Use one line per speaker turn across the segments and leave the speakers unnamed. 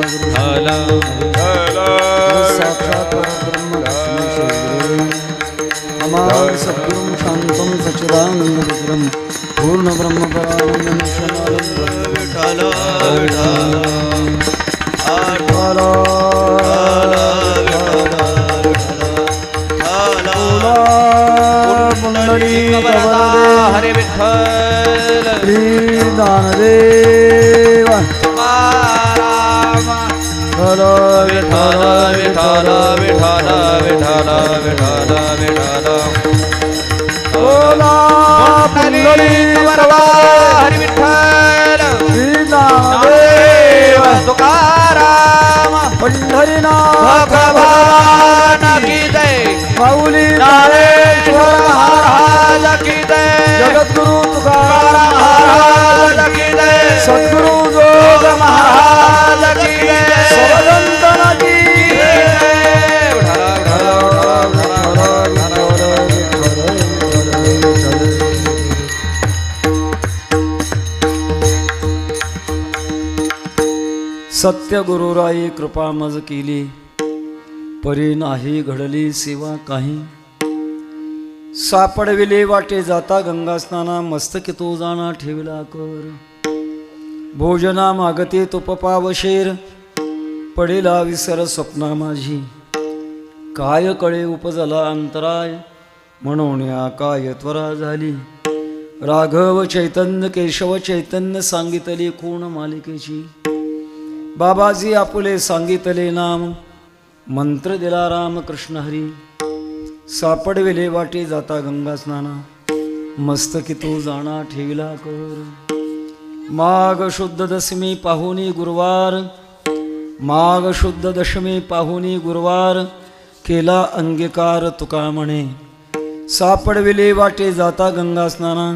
विठ्ठल विठ्ठल हरी
हमारे सद्गुरुं शांतं सच्चिदानंद विग्रहं पूर्ण ब्रह्म परानंद विठ्ठल
हरे विठ्ठल
श्री दानदेव
विठ्ठल विठ्ठल विठ्ठल विठ्ठल विठ्ठल विठ्ठल विठ्ठल
ओला
हरे विठ्ठल
श्री दानदेव
तुकाराम
पंढरीनाथ
भगवान की जय
माऊली
नारेश्वर महाराज की जय
जगद्गुरु तुकाराम
महाराज की जय
सद्गुरु जोग
महाराज की जय
सर्वजन की सत्य गुरुराई कृपा मज केली परी नाही घडली सेवा काही सापडविले वाटे जाता गंगा स्नाना मस्तकी तो जाणा ठेवला कर भोजना मागते तुप पावशेर पडेला विसर स्वप्ना माझी काय कळे उपजला अंतराय म्हणून या काय त्वरा झाली राघव चैतन्य केशव चैतन्य सांगितले कोण मालिकेची बाबाजी आपुले सांगितले नाम मंत्र दिला राम कृष्ण हरी सापडविले वाटे जाता गंगा स्नाना मस्तकी तो जाणा ठेविला कर माघ शुद्ध दशमी पाहुणी गुरुवार माघ शुद्ध दशमी पाहुणी गुरुवार केला अंगीकार तुका म्हणे सापडविले वाटे जाता गंगा स्नाना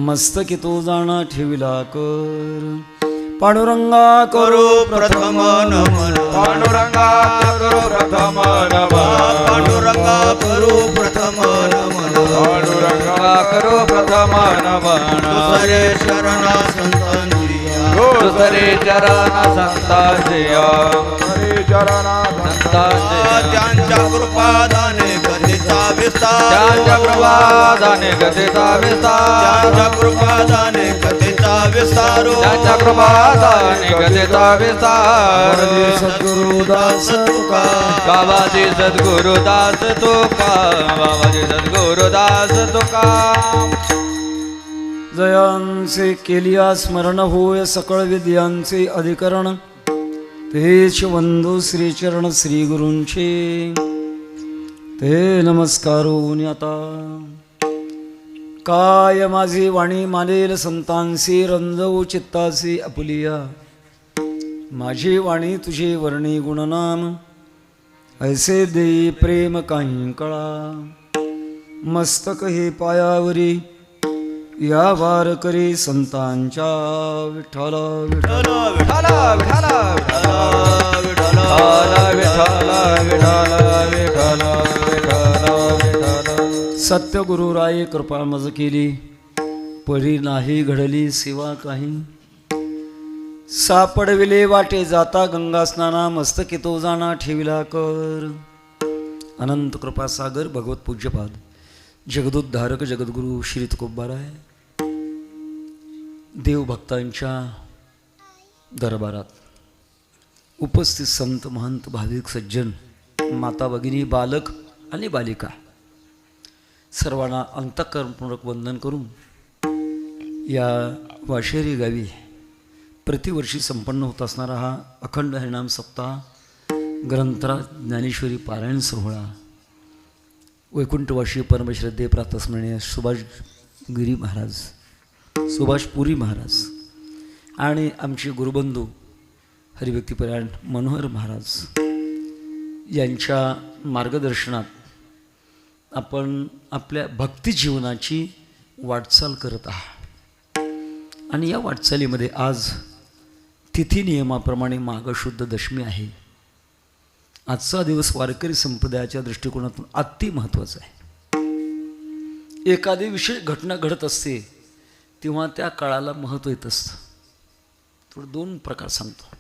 मस्तकी तो जाणा ठेविला कर पांडुरंगा करो
प्रथम नमन पांडुरंगा करो प्रथम नमन पांडुरंगा करो प्रथम नमन पांडुरंगा करो प्रथम नमन दुसरे शरण संतांजिया दुसरे चरण संतांजिया दुसरे चरण संतांजिया त्यांच्या कृपादाने गतीचा विस्तार त्यांच्या कृपादाने गतीचा विस्तार त्यांच्या कृपादाने गतीचा विस्तार त्यांच्या कृपादाने गतीचा विस्तार
सद्गुरुदास तुका
बाबाजी सद्गुरुदास तुका बाबाजी सद्गुरुदास तुका
जयांचे केलिया स्मरण होय सकळ विद्यांचे अधिकरण तेच वंदू श्रीचरण श्री गुरूंचे ते नमस्कारून आता काय माझी वाणी मानेल संतांसी रंजवू चित्तासी अपुलिया माझी वाणी तुझे वर्णी गुणनाम ऐसे देई प्रेम काही कळा मस्तक हे पायावरी या वार करी संतांच्या विठ्ठल विठ्ठल
विठ्ठल विठ्ठल विठ्ठल विठ्ठल विठ्ठल विठ्ठल विठ्ठल विठ्ठल
सत्य गुरुराये कृपा मज केली परी नाही घडली सेवा काही सापडविले वाटे जाता गंगा स्नाना मस्तकी तो जाणा ठेविला कर अनंत कृपा सागर भगवत पूज्यपाद जगदुद्धारक जगद्गुरु श्री तुकोबाराय देवभक्तांच्या दरबारात उपस्थित संत महंत भाविक सज्जन माता भगिनी बालक आणि बालिका सर्वांना अंतःकरणपूर्वक वंदन करून या वाशेरी गावी प्रतिवर्षी संपन्न होत असणारा हा अखंड हरिनाम सप्ताह ग्रंथराज ज्ञानेश्वरी पारायण सोहळा वैकुंठवाशी परमश्रद्धे प्रातस्मरणीय सुभाष गिरी महाराज सुभाष पुरी महाराज आणि आमचे गुरुबंधू हरिभक्तीपरायण मनोहर महाराज यांच्या मार्गदर्शनात आपण आपल्या भक्ती जीवनाची वाटचाल करत आहात. आणि या वाटचालीमध्ये आज तिथी नियमाप्रमाणे माघ शुद्ध दशमी आहे. आजचा दिवस वारकरी संप्रदायाच्या दृष्टिकोनातून अति महत्त्वाचा आहे. एखादी विशेष घटना घडत असते तेव्हा त्या काळाला महत्त्व येत असतं. थोडं दोन प्रकार सांगतो.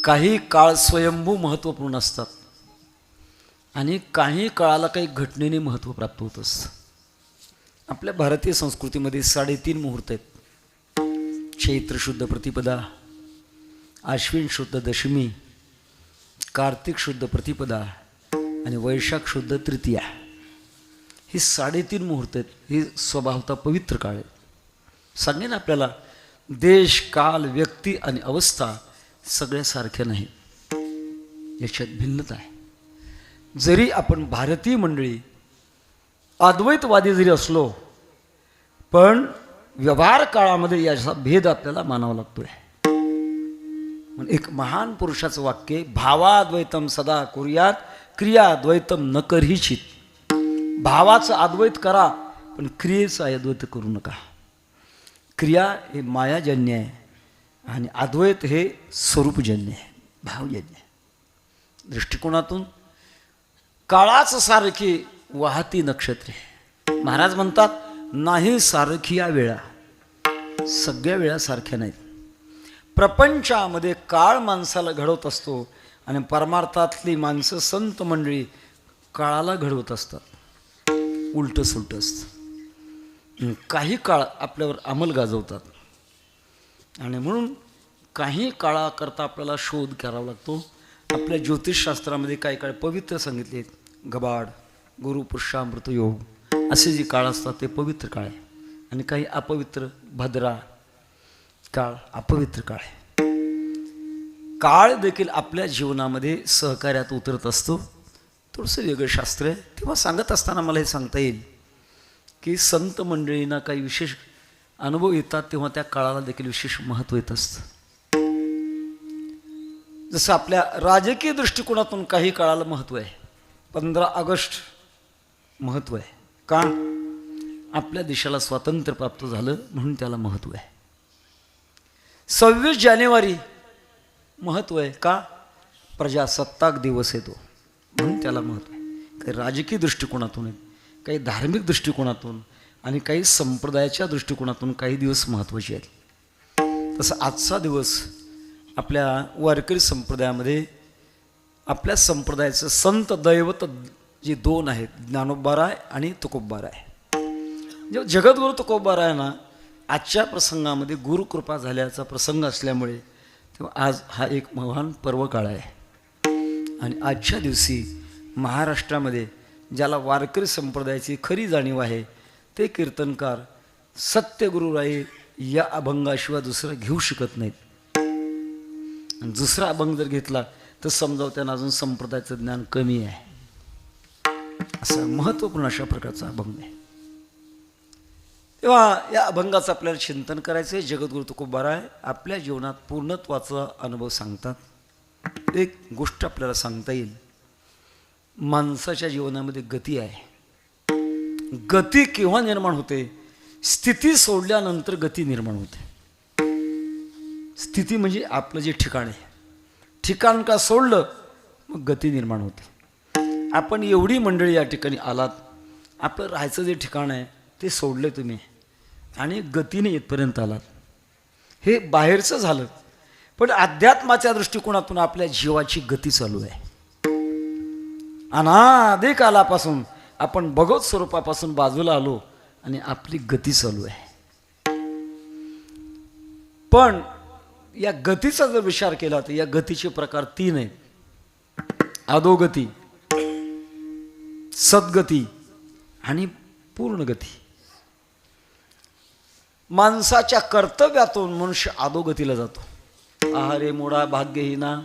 काही काळ स्वयंभू महत्त्वपूर्ण असतात आणि काही काळाला काही घटनेने महत्त्व प्राप्त होत असतं. आपल्या भारतीय संस्कृतीमध्ये 3.5 मुहूर्त आहेत. चैत्र शुद्ध प्रतिपदा, आश्विन शुद्ध दशमी, कार्तिक शुद्ध प्रतिपदा आणि वैशाख शुद्ध तृतीया. ही 3.5 मुहूर्त आहेत. ही स्वभावता पवित्र काळ आहे. सांगेन आपल्याला देश, काल, व्यक्ती आणि अवस्था सगळ्या सारख्या नाही, याच्यात भिन्नता आहे. जरी आपण भारतीय मंडळी अद्वैतवादी जरी असलो पण व्यवहार काळामध्ये याचा भेद आपल्याला मानावा लागतोय. एक महान पुरुषाचं वाक्य, भावाद्वैतम सदा कुर्यात क्रियाद्वैतम न करीचित. भावाचं अद्वैत करा पण क्रियेचं अद्वैत करू नका. क्रिया हे मायाजन्य आहे आणि अद्वैत हे स्वरूपजन्य आहे, भावजन्य आहे. दृष्टिकोनातून काळाच सारखी वाहती नक्षत्रे. महाराज म्हणतात नाही सारखी या वेळा, सगळ्या वेळा सारख्या नाहीत. प्रपंचामध्ये काळ माणसाला घडवत असतो आणि परमार्थातली माणसं संत मंडळी काळाला घडवत असतात. उलट सुलट असतं. काही काळ आपल्यावर अंमल गाजवतात आणि म्हणून काही काळाकरता आपल्याला शोध करावा लागतो. आपल्या ज्योतिषशास्त्रामध्ये काही काळ पवित्र सांगितले आहेत. गबाड, गुरु पुरुषामृत योग असे जे काळ असतात ते पवित्र काळ आहे आणि काही अपवित्र, भद्रा काळ अपवित्र काळ आहे. काळ देखील आपल्या जीवनामध्ये सहकार्यात उतरत असतो. थोडंसं वेगळं शास्त्र आहे. तेव्हा सांगत असताना मला हे सांगता येईल की संत मंडळींना काही विशेष अनुभव येतात तेव्हा त्या काळाला देखील विशेष महत्त्व येत असतं. जसं आपल्या राजकीय दृष्टिकोनातून काही काळाला महत्त्व आहे. 15 ऑगस्ट महत्त्व आहे. का? आपल्या देशाला स्वातंत्र्य प्राप्त झालं म्हणून त्याला महत्त्व आहे. 26 जानेवारी महत्त्व आहे. का? प्रजासत्ताक दिवस येतो म्हणून त्याला महत्त्व आहे. काही राजकीय दृष्टिकोनातून आहेत, काही धार्मिक दृष्टिकोनातून आणि काही संप्रदायाच्या दृष्टिकोनातून काही दिवस महत्त्वाचे आहेत. तसं आजचा दिवस आपल्या वारकरी संप्रदायामध्ये आपल्या संप्रदायाचं संत दैवत जे 2 आहेत, ज्ञानोबाराय आणि तुकोबाराय. जेव्हा जगद्गुरु तुकोबाराय ना आजच्या प्रसंगामध्ये गुरुकृपा झाल्याचा प्रसंग असल्यामुळे तेव्हा आज हा एक महान पर्व काळ आहे. आणि आजच्या दिवशी महाराष्ट्रामध्ये ज्याला वारकरी संप्रदायाची खरी जाणीव आहे ते कीर्तनकार सत्यगुरुराय या अभंगाशिवाय दुसरा घेऊ शकत नाहीत. आणि दुसरा अभंग जर घेतला तर समजावं त्यांना अजून संप्रदायाचं ज्ञान कमी आहे. असं महत्त्वपूर्ण अशा प्रकारचा अभंग आहे. तेव्हा या अभंगाचं आपल्याला चिंतन करायचं आहे. जगद्गुरु तुकोबाराय आपल्या जीवनात पूर्णत्वाचा अनुभव सांगतात. एक गोष्ट आपल्याला सांगता येईल, माणसाच्या जीवनामध्ये गती आहे. गती केव्हा निर्माण होते? स्थिती सोडल्यानंतर गती निर्माण होते. स्थिती म्हणजे आपलं जे ठिकाण आहे, ठिकाण का सोडलं मग गती निर्माण होते. आपण एवढी मंडळी या ठिकाणी आलात, आपलं राहायचं जे ठिकाण आहे ते सोडलं तुम्ही आणि गतीने इथपर्यंत आलात. हे बाहेरचं झालं, पण अध्यात्माच्या दृष्टिकोनातून आपल्या जीवाची गती चालू आहे. अनादी कालापासून आपण भगवत स्वरूपापासून बाजूला आलो आणि आपली गती चालू आहे. पण या गतीचा जर विचार केला तर या गतीचे प्रकार 3 आहेत. अधोगती, सद्गती आणि पूर्णगती. माणसाच्या कर्तव्यातून मनुष्य अधोगतीला जातो. आहारे मोडा भाग्यहीना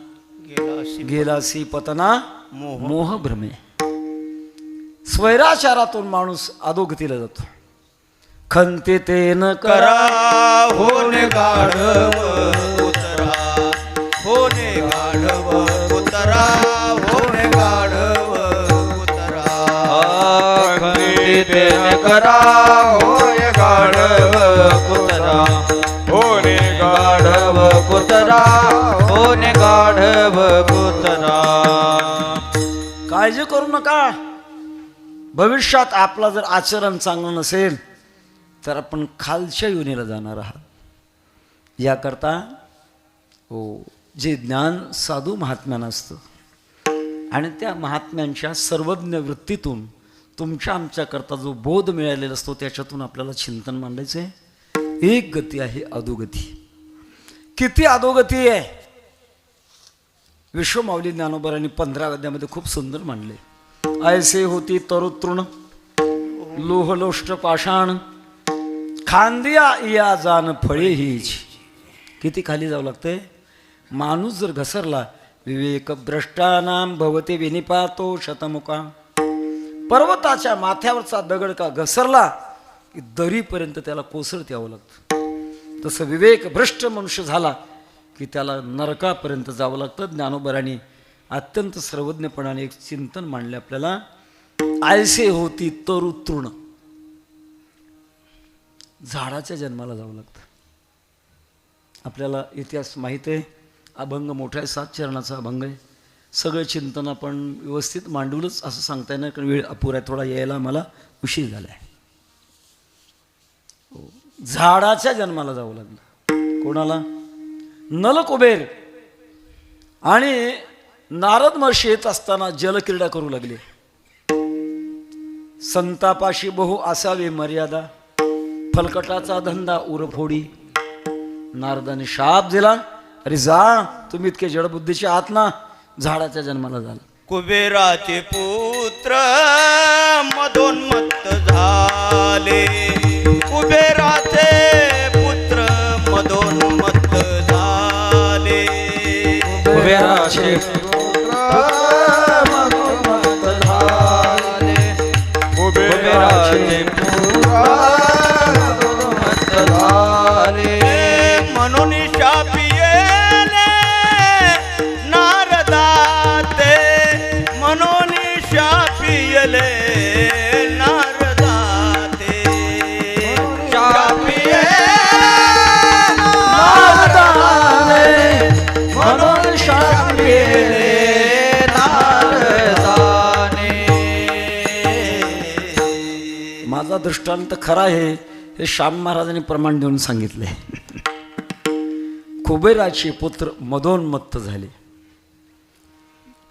गेलासी पतना मोह भ्रमे. स्वैराचारातून माणूस अधोगतीला जातो. खंते तेन
करा होणे गाढव उतरा, होणे गाढव उतरा, करा होय गाढव कुत्रा होणे गाढव कुत्रा होणे गाढव कुत्रा.
काळजी करू नका. भविष्यात आपला जर आचरण चांगलं नसेल तर आपण खालच्या योनीला जाणार आहात. याकरता जे ज्ञान साधू महात्म्यांना असतं आणि त्या महात्म्यांच्या सर्वज्ञ वृत्तीतून तुमच्या आमच्याकरता जो बोध मिळालेला असतो त्याच्यातून आपल्याला चिंतन मांडायचं आहे. एक गती आहे अधोगती. किती अधोगती आहे विश्वमाऊली ज्ञानोबरांनी 15 अध्यायामध्ये खूप सुंदर मांडले. ऐसे होती तरुतृण लोहलोष्ट पाषाण खांदिया या जान फळे हीच. किती खाली जावं लागतंय. माणूस जर घसरला विवेक भ्रष्टानाम भवते विनिपातो शतमुका. पर्वताच्या माथ्यावरचा दगड का घसरला की दरीपर्यंत त्याला कोसळत यावं लागतं. तसं विवेक भ्रष्ट मनुष्य झाला की त्याला नरकापर्यंत जावं लागतं. ज्ञानोबरांनी अत्यंत सर्वज्ञपणाने एक चिंतन मांडले आपल्याला. आयसे होती तरु तृण. झाडाच्या जन्माला जावं लागतं. आपल्याला इतिहास माहीत आहे. अभंग मोठा आहे, 7 चरणाचा अभंग आहे. सगळं चिंतन आपण व्यवस्थित मांडूनच असं सांगता येणार कारण वेळ अपुरा आहे. थोडा यायला मला उशीर झाला आहे. झाडाच्या जन्माला जावं लागलं. कोणाला. नलकुबेर आणि नारद महर्षी येत असताना जलक्रीडा करू लागले. संतापाशी बहु असावे मर्यादा फलकटाचा धंदा उरफोडी. नारदाने शाप दिला. अरे जा तुम्ही इतके जडबुद्धीचे आहात ना. झाडाच्या जन्माला झाला.
कुबेराचे पुत्र मदोन्मत्त झाले. कुबेराचे पुत्र मदोन्मत्त झाले.
कुबेराचे
कुबेराचे म्हणून शापियेले नारदाते. म्हणून शापियेले नारदाते. शापिये
नारदाने म्हणून शापियेले
नारदाने.
माझा दृष्टांत खरा आहे हे श्याम महाराजांनी प्रमाण देऊन सांगितले. कुबेराचे पुत्र मदोन्मत्त झाले.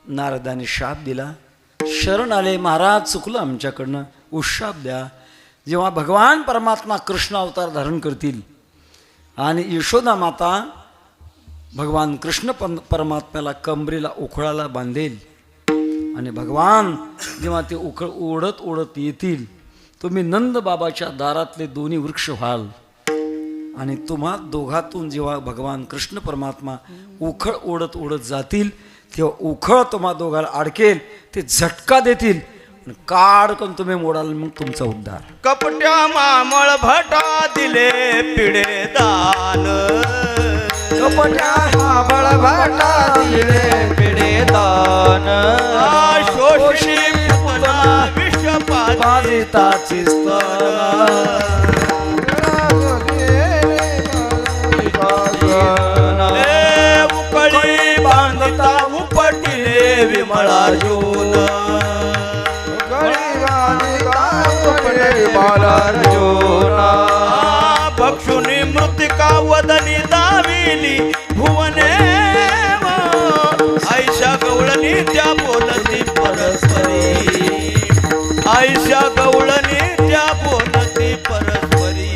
नारदाने शाप दिला. शरण आले. महाराज चुकलं आमच्याकडनं, उशाप द्या. जेव्हा भगवान परमात्मा कृष्ण अवतार धारण करतील आणि यशोदा माता भगवान कृष्ण परमात्म्याला कमरेला उखळाला बांधेल आणि भगवान जेव्हा ते ओढत ओढत येतील तुम्ही नंद बाबाच्या दारातले दोन्ही वृक्ष व्हाल आणि तुम्हा दोघातून जेव्हा भगवान कृष्ण परमात्मा उखळ ओढत ओढत जातील तेव्हा उखळ तुम्हा दोघाला अडकेल. ते झटका देतील काढकन तुम्ही मोडाल. मग तुमचा उद्धार.
कपट्या मामळ भटा दिले पिढे दान.
कपट्या
मामळ भटा दिले पिढे दान. शोषी पुतना विषपादिताची उकळी बांधता उपटिले विमळार्जुन. भक्षुनी मृतिका वदनी दाविली भुवने. आयशा गवळणी त्या बोलती परस्परी. आयशा गवळणी त्या बोलती परस्परी.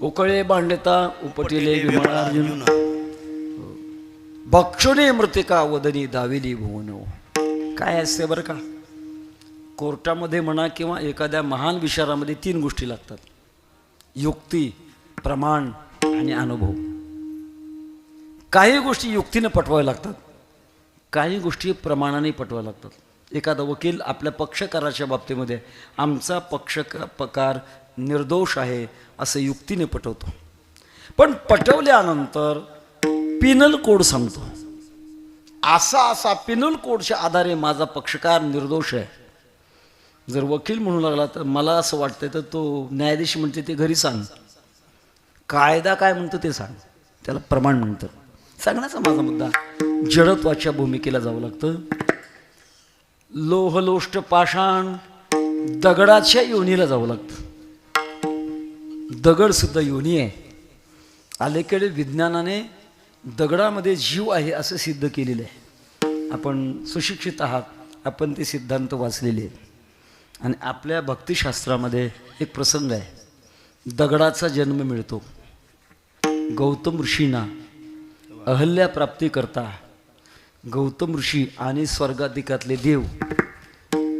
उकळे बांधता उपटिले विमळार्जुन. भक्षुनी मृतिका वदनी दाविली भुवन. काय असते बरं का. कोर्टामध्ये म्हणा किंवा एखाद्या महान विचारामध्ये 3 गोष्टी लागतात. युक्ती, प्रमाण आणि अनुभव. काही गोष्टी युक्तीने पटवाव्या लागतात, काही गोष्टी प्रमाणाने पटवाव्या लागतात. एखादा वकील आपल्या पक्षकाराच्या बाबतीमध्ये आमचा पक्षकार निर्दोष आहे असं युक्तीने असा पिनल कोडच्या आधारे माझा पक्षकार निर्दोष आहे. जर वकील म्हणू लागला तर मला असं वाटतंय तर तो न्यायाधीश म्हणते ते घरी सांग, कायदा काय म्हणतो ते सांग, त्याला प्रमाण म्हणतं. सांगण्याचा माझा मुद्दा, जडत्वाच्या भूमिकेला जावं लागतं. लोहलोष्ट पाषाण दगडाच्या योनीला जावं लागतं. दगड सुद्धा योनी आहे. अलीकडे विज्ञानाने दगडामध्ये जीव आहे असं सिद्ध केलेलं आहे. आपण सुशिक्षित आहात, आपण ते सिद्धांत वाचलेले आहेत. आणि आपल्या भक्तिशास्त्रामध्ये एक प्रसंग आहे, दगडाचा जन्म मिळतो. गौतम ऋषींना अहल्या प्राप्ती करता गौतम ऋषी आणि स्वर्गाधिकातले देव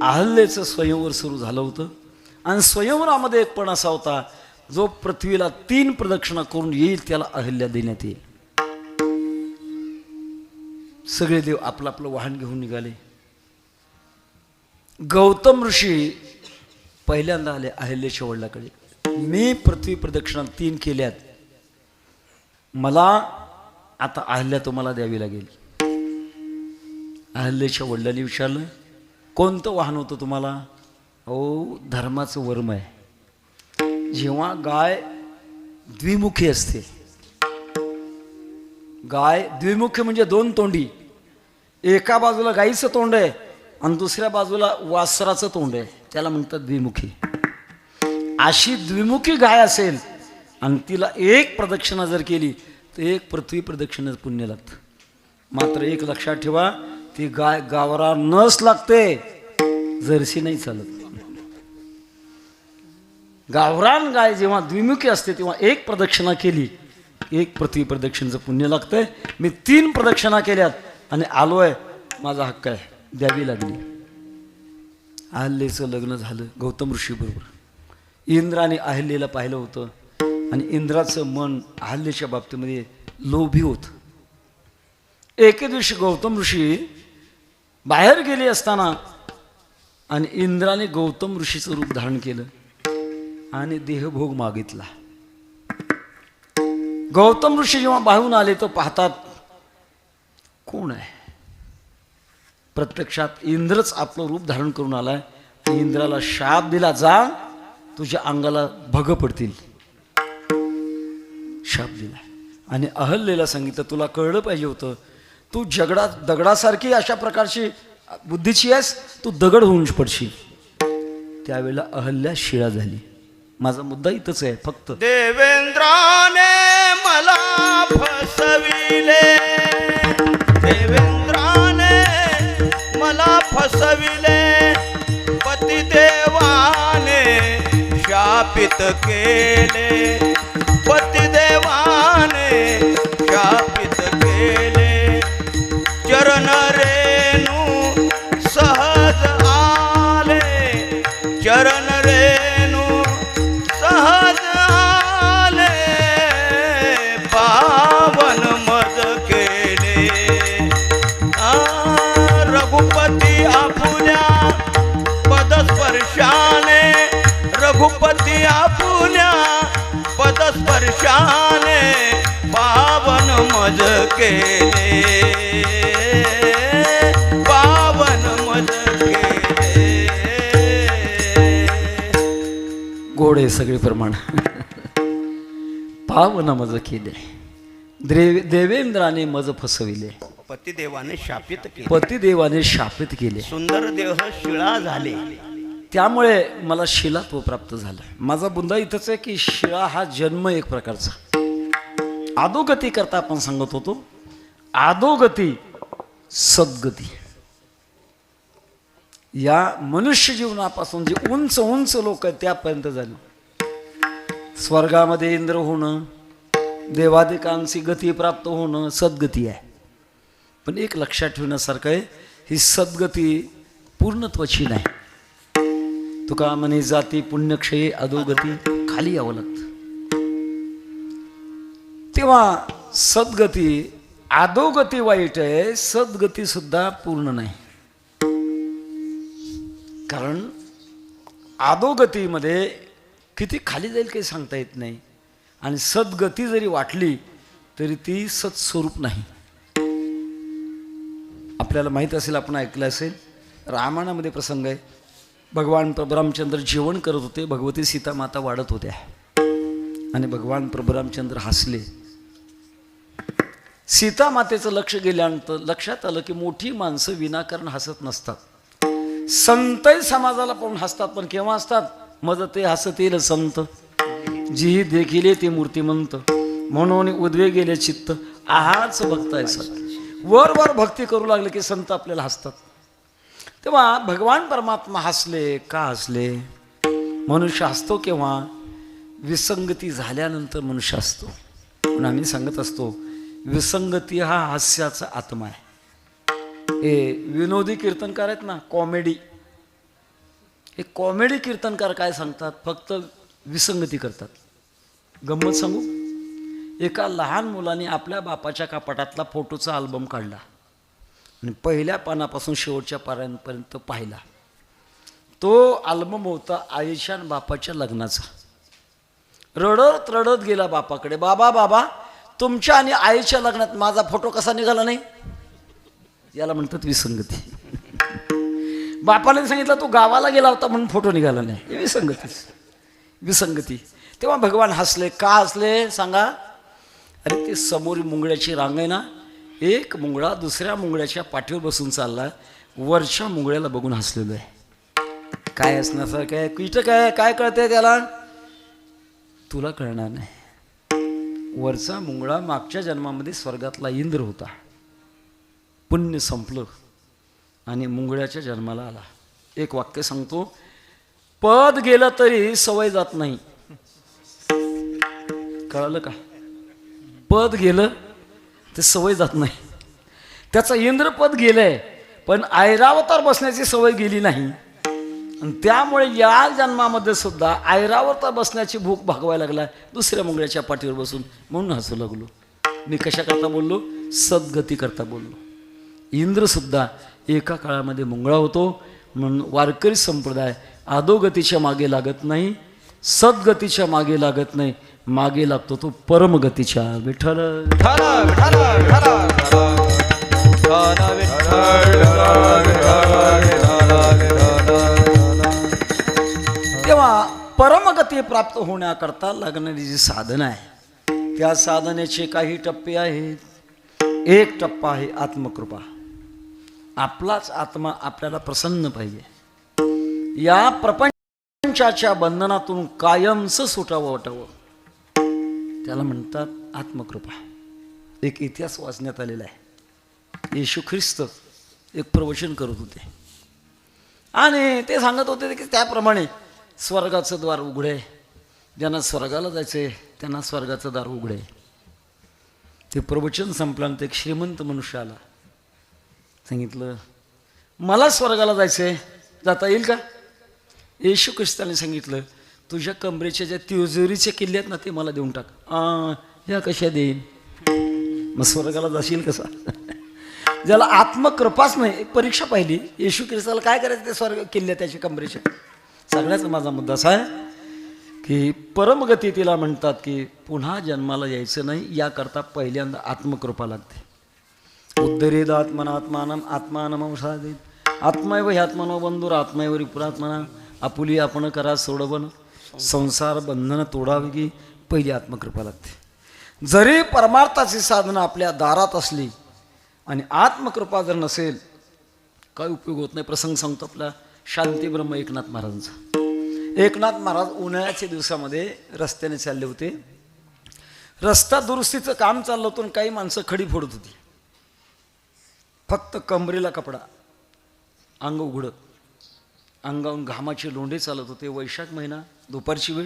अहल्येचं स्वयंवर सुरू झालं होतं. आणि स्वयंवरामध्ये एक पण असा होता, जो पृथ्वीला 3 प्रदक्षिणा करून येईल त्याला अहल्या देण्यात येईल. सगळे देव आपलं आपलं वाहन घेऊन निघाले. गौतम ऋषी पहिल्यांदा आले अहल्येच्या वडिलाकडे. मी पृथ्वी प्रदक्षिणा 3 केल्यात, मला आता अहल्या तुम्हाला द्यावी लागेल. अहल्येच्या वडिलांनी विचारलं, कोणतं वाहन होतं तुम्हाला? अहो, धर्माचं वर्म आहे. जेव्हा गाय द्विमुखी असते, गाय द्विमुखी म्हणजे 2 तोंडी, एका बाजूला गाईचं तोंड आहे आणि दुसऱ्या बाजूला वासराचं तोंड आहे, त्याला म्हणतात द्विमुखी. अशी द्विमुखी गाय असेल आणि तिला 1 प्रदक्षिणा जर केली तर 1 पृथ्वी प्रदक्षिणा पुण्य लागतं. मात्र एक लक्षात ठेवा, ती गाय गावरानच लागते, जर्सी नाही चालत. गावरान गाय जेव्हा द्विमुखी असते तेव्हा 1 प्रदक्षिणा केली 1 पृथ्वी प्रदक्षिणेचं पुण्य लागतंय. मी 3 प्रदक्षिणा केल्यात आणि आलोय, माझा हक्क आहे, द्यावी लागली. अहल्येचं लग्न झालं गौतम ऋषी बरोबर. इंद्राने अहल्येला पाहिलं होतं आणि इंद्राचं मन अहल्येच्या बाबतीमध्ये लोभी होतं. एके दिवशी गौतम ऋषी बाहेर गेले असताना आणि इंद्राने गौतम ऋषीचं रूप धारण केलं आणि देहभोग मागितला. गौतम ऋषी जेव्हा बाहेरून आले तर पाहतात कोण आहे. प्रत्यक्षात इंद्रच आपलं रूप धारण करून आलाय. इंद्राला शाप दिला, जा तुझ्या अंगाला भग पडतील, शाप दिला. आणि अहल्येला सांगितलं, तुला कळलं पाहिजे होतं, तू दगडासारखी अशा प्रकारची बुद्धीची आहेस, तू दगड होऊन पडशील. त्यावेळेला अहल्या शिळा झाली. माझा मुद्दा इथंच आहे फक्त.
देवेंद्राने मला फसविले, देवेंद्राने मला फसविले, पतिदेवाने शापित केले, पतिदेवाने शापित केले. चरण रेणू सहज आले, चरण रेणू सहज आले, पावन मज केले. रघुपती आपुल्या पदस्पर्शाने, रघुपती आपुल्या पदस्पर्शाने, पावन मज केले, पावन मज केले.
गोडे सगळे प्रमाण. पावन मज केले, देवेंद्राने मज फसविले,
पतिदेवाने शापित केले,
पतिदेवाने शापित केले.
सुंदर देह शिळा झाले.
त्यामुळे मला शिलात्व प्राप्त झालं. माझा बुंदा इथंच आहे की शिळा हा जन्म एक प्रकारचा. अधोगती करता आपण सांगत होतो, अधोगती सद्गती. या मनुष्य जीवनापासून जे उंच उंच लोक आहेत त्यापर्यंत झालं. स्वर्गामध्ये इंद्र होणं, देवादिकांची गती प्राप्त होणं सद्गती आहे. पण एक लक्षात ठेवण्यासारखं आहे, ही सद्गती पूर्णत्वाची नाही. तुका म्हणे जाती पुण्यक्षयी अधोगती, खाली यावं लागतं. तेव्हा सद्गती, अधोगती वाईट आहे, सद्गती सुद्धा पूर्ण नाही. कारण अधोगतीमध्ये किती खाली जाईल काही सांगता येत नाही. आणि सद्गती जरी वाटली तरी ती सत्स्वरूप नाही. आपल्याला माहीत असेल, आपण ऐकलं असेल, रामायणामध्ये प्रसंग आहे. भगवान प्रभुरामचंद्र जेवण करत होते, भगवती सीता माता वाढत होत्या आणि भगवान प्रभुरामचंद्र हसले. सीता मातेचं लक्ष गेल्यानंतर लक्षात आलं की मोठी माणसं विनाकारण हसत नसतात. संतही समाजाला पाहून हसतात, पण केव्हा असतात? मज ते हसतील संत जी देखिले ते मूर्तिमंत म्हणून उद्वेगेले चित्त आहाच भक्ताय सत. वर वर भक्ती करू लागले की संत आपल्याला हसतात. तेव्हा भगवान परमात्मा हसले. का हसले? मनुष्य हसतो केव्हा? विसंगती झाल्यानंतर मनुष्य हसतो. पण आम्ही सांगत असतो विसंगती हा हास्याचा आत्मा आहे. हे विनोदी कीर्तनकार आहेत ना, कॉमेडी, हे कॉमेडी कीर्तनकार काय सांगतात? फक्त विसंगती करतात. गंमत सांगू, एका लहान मुलाने आपल्या बापाच्या कपाटातला फोटोचा अल्बम काढला आणि पहिल्या पानापासून शेवटच्या पानापर्यंत पाहिला. तो अल्बम होता आईच्या आणि बापाच्या लग्नाचा. रडत रडत गेला बापाकडे, बाबा बाबा तुमच्या आणि आईच्या लग्नात माझा फोटो कसा निघाला नाही? याला म्हणतात विसंगती. बापाने सांगितलं तू गावाला गेला होता म्हणून फोटो निघाला नाही. हे विसंगती. तेव्हा भगवान हसले. का हसले सांगा? अरे ते समोर मुंगळ्याची रांग आहे ना, एक मुंगळा दुसऱ्या मुंगळ्याच्या पाठीवर बसून चालला, वरच्या मुंगळ्याला बघून हसलेलो आहे. काय असण्यासारखं आहे? कीटक आहे, काय कळतंय त्याला? तुला कळणार नाही. वरचा मुंगळा मागच्या जन्मामध्ये स्वर्गातला इंद्र होता. पुण्य संपलं आणि मुंगळ्याच्या जन्माला आला. एक वाक्य सांगतो, पद गेलं तरी सवय जात नाही. कळलं का? पद गेलं ते सवय जात नाही. त्याचं इंद्रपद गेलंय पण ऐरावतार बसण्याची सवय गेली नाही आणि त्यामुळे या जन्मामध्ये सुद्धा ऐरावतार बसण्याची भूक भागवायला लागला दुसऱ्या मुंगळ्याच्या पाठीवर बसून. म्हणून हसू लागलो. मी कशा करता बोललो? सद्गती करता बोललो. इंद्र सुद्धा एका काळामध्ये मुंगळा होतो. म्हणून वारकरी संप्रदाय अधोगतीच्या मागे लागत नाही, सद्गतीच्या मागे लागत नाही, मागे लागतो तो परमगतीच्या. विठ्ठल तेव्हा परमगती प्राप्त होण्याकरता लागणारी जी साधना आहे त्या साधनेचे काही टप्पे आहेत. एक टप्पा आहे आत्मकृपा. आपलाच आत्मा आपल्याला प्रसन्न पाहिजे. या प्रपंचाच्या बंधनातून कायमचं सुटावं वाटावं त्याला म्हणतात आत्मकृपा. एक इतिहास वाचण्यात आलेला आहे. येशू ख्रिस्त एक प्रवचन करत होते आणि ते सांगत होते की त्याप्रमाणे स्वर्गाचं द्वार उघडे. ज्यांना स्वर्गाला जायचे त्यांना स्वर्गाचं दार उघडे. ते प्रवचन संपल्यानंतर एक श्रीमंत मनुष्य आला. सांगितलं मला स्वर्गाला जायचंय, जाता येईल का? येशू ख्रिस्ताने सांगितलं तुझ्या कमरेच्या ज्या तिजोरीचे किल्ले आहेत ना ते मला देऊन टाक. ह्या कशा देईन? मग स्वर्गाला जाशील कसा? ज्याला आत्मकृपाच नाही. एक परीक्षा पाहिली येशू ख्रिस्ताला काय करायचं ते स्वर्ग किल्ले त्याच्या कमरेच्या. सगळ्याचा माझा मुद्दा असा आहे की परमगती तिला म्हणतात की पुन्हा जन्माला यायचं नाही, याकरता पहिल्यांदा आत्मकृपा लागते. उद्धरेद आत्मनात्मानम आत्मानम साधित आत्मैव ह्यात्मनो बंधुर आत्मैव रिपुरात्मना आपुली आपण करा सोडवन संसार बंधन तोडावी की पहिली आत्मकृपा लागते. जरी परमार्थाची साधना आपल्या दारात असली आणि आत्मकृपा जर नसेल काय उपयोग होत नाही. प्रसंग सांगतो आपला शांतीब्रह्म एकनाथ महाराजांचा. एकनाथ महाराज उन्हाळ्याच्या दिवसामध्ये रस्त्याने चालले होते. रस्ता दुरुस्तीचं काम चाललं होतं. काही माणसं खडी फोडत होती. फक्त कमरेला कपडा, अंग उघडं, अंगावरून घामाचे लोंढे चालत होते. वैशाख महिना, दुपारची वेळ.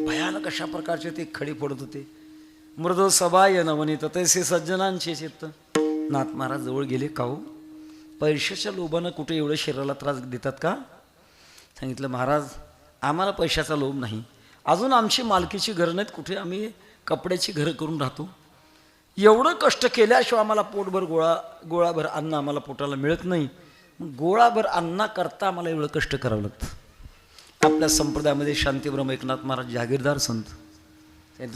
भयानक अशा प्रकारचे ते खडी फोडत होते. मृद सभाय नवनीत तैसे सज्जनांचे चित्त. नाथ महाराज जवळ गेले. का हो पैशाच्या लोभानं कुठे एवढं शरीराला त्रास देतात का? सांगितलं महाराज आम्हाला पैशाचा लोभ नाही. अजून आमची मालकीची घरं नाहीत, कुठे आम्ही कपड्याची घरं करून राहतो. एवढं कष्ट केल्याशिवाय आम्हाला पोटभर गोळाभर अन्न आम्हाला पोटाला मिळत नाही. मग गोळाभर अन्नाकरता आम्हाला एवढं कष्ट करावं लागतं. आपल्या संप्रदायामध्ये शांतीब्रह्म एकनाथ महाराज जागीरदार संत.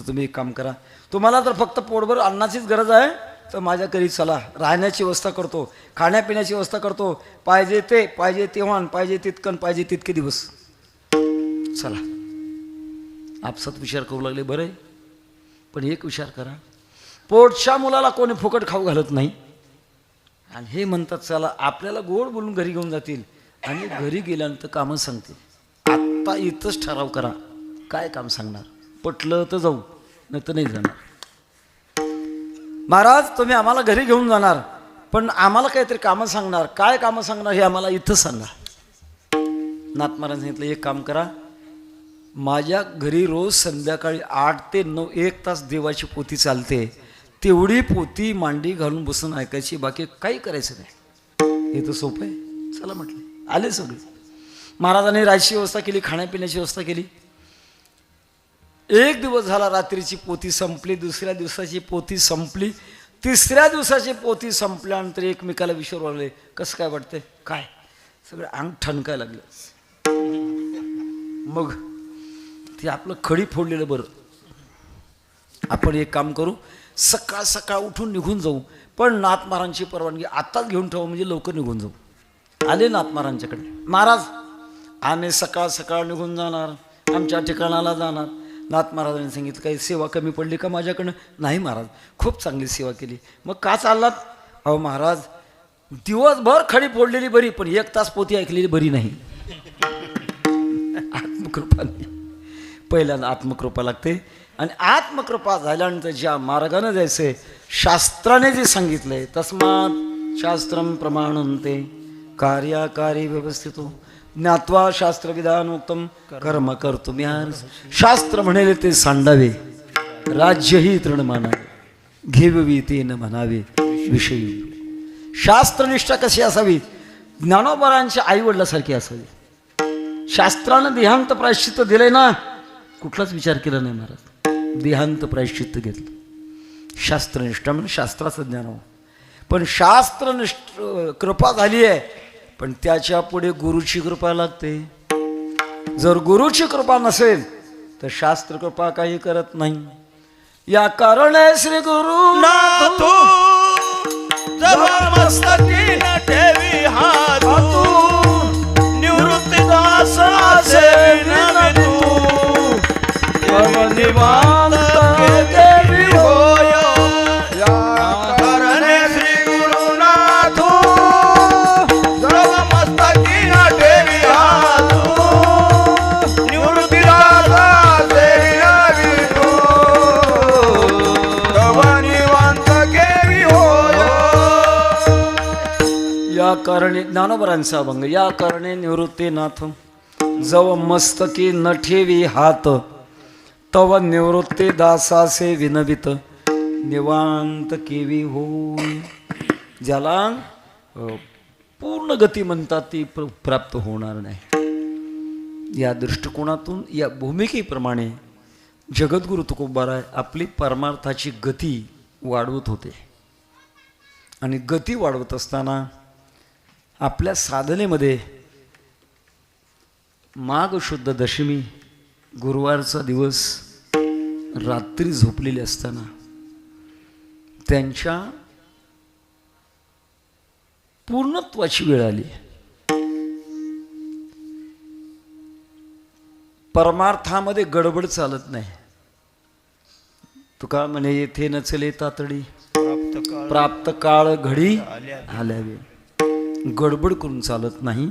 तुम्ही एक काम करा, तुम्हाला जर फक्त पोटभर अन्नाचीच गरज आहे तर माझ्या घरी चला, राहण्याची व्यवस्था करतो, खाण्यापिण्याची व्यवस्था करतो, पाहिजे ते, पाहिजे तेव्हा, पाहिजे तितकं, पाहिजे तितके दिवस. चला, आपसात विचार करू लागले, बरं आहे. पण एक विचार करा, पोटच्या मुलाला कोणी फुकट खाऊ घालत नाही, आणि हे म्हणतात चला आपल्याला गोड बोलून घरी घेऊन जातील, आणि घरी गेल्यानंतर कामं सांगतील. आत्ता इथंच ठराव करा, काय काम सांगणार? पटलं तर जाऊ, नाही तर नाही जाणार. महाराज तुम्ही आम्हाला घरी घेऊन जाणार, पण आम्हाला काहीतरी कामं सांगणार, काय कामं सांगणार हे आम्हाला इथंच सांगा. नाथ महाराज सांगितलं, एक काम करा, माझ्या घरी रोज संध्याकाळी 8 ते 9 1 तास देवाची पोथी चालते, तेवढी पोथी मांडी घालून बसून ऐकायची, बाकी काही करायचं नाही. हे तर सोपं आहे. चला म्हटलं, आले सगळे. महाराजांनी राहायची व्यवस्था केली, खाण्यापिण्याची व्यवस्था केली. एक दिवस झाला, रात्रीची पोथी संपली, दुसऱ्या दिवसाची पोथी संपली, तिसऱ्या दिवसाची पोथी संपल्यानंतर एकमेकाला विचारू लागले, कसं काय वाटतंय, काय? सगळं अंग ठणकायला लागलं. मग ते आपलं खडी फोडलेलं बरं. आपण एक काम करू, सकाळ सकाळ उठून निघून जाऊ, पण नाथ महाराजांची परवानगी आत्ताच घेऊन ठेवू, म्हणजे लवकर निघून जाऊ. आले नाथ महाराजांच्याकडे, महाराज आम्ही सकाळ सकाळ निघून जाणार, आमच्या ठिकाणाला जाणार. नाथ महाराजांनी सांगितलं, काही सेवा कमी पडली का माझ्याकडनं? नाही महाराज, खूप चांगली सेवा केली. मग का चाललात? अहो महाराज, दिवसभर खडी फोडलेली बरी, पण 1 तास पोथी ऐकलेली बरी नाही. आत्मकृपा नाही, पहिल्यांदा आत्मकृपा लागते, आणि आत्मकृपा झाल्यानंतर ज्या मार्गाने जायचंय, शास्त्राने जे सांगितलंय, तस्मात् शास्त्रम प्रमाणन्ते कार्याकारी व्यवस्थितो ज्ञात्वा शास्त्रविधानोक्तम कर्म कर्तुम्यार्हसि. शास्त्र म्हणेल ते सांडावे, राज्यही तृण मानावे, घेववी ते न म्हणावे विषयी. शास्त्रनिष्ठा कशी असावी? ज्ञानोबरांच्या आईवडिलासारखी असावी. शास्त्रानं देहांत प्रायश्चित्त दिलंय ना, कुठलाच विचार केला नाही महाराज, देहांत प्रायश्चित्त घेतलं. शास्त्रनिष्ठा म्हणजे शास्त्राचं ज्ञान हो, पण शास्त्रनिष्ठ कृपा झाली आहे, पण त्याच्या पुढे गुरुची कृपा लागते. जर गुरुची कृपा नसेल तर शास्त्र कृपा काही करत नाही. या कारणे श्री गुरु
नाथू जवळ मस्तकी न ठेवी हात, निवृत्ती दास असे विनवी तू, निवांत देवी होय. या कारणे श्री गुरु नाथू जवळ मस्तकी न ठेवी हात, निवृत्ती दास असे विनवी तू, निवांत देवी होय.
या कारणे ज्ञानोबरांचा अभंग. या कारणे निवृत्ती नाथ जव मस्तकी न ठेवी हात, तव निवृत्ती दासासे विनवित निवांत केवी होय. ज्याला पूर्ण गती म्हणतात ती प्राप्त होणार नाही. या दृष्टिकोनातून, या भूमिकेप्रमाणे जगद्गुरु तुकोबाराय आपली परमार्थाची गती वाढवत होते. आणि गती वाढवत असताना आपल्या साधनेमध्ये माघ शुद्ध दशमी गुरुवारचा दिवस रात्री झोपलेले असताना त्यांच्या पूर्णत्वाची वेळ आली. परमार्थामध्ये गडबड चालत नाही. तुका म्हणे येथे नचले तातडी, प्राप्त काळ घडी आल्यावे. गडबड करून चालत नाही.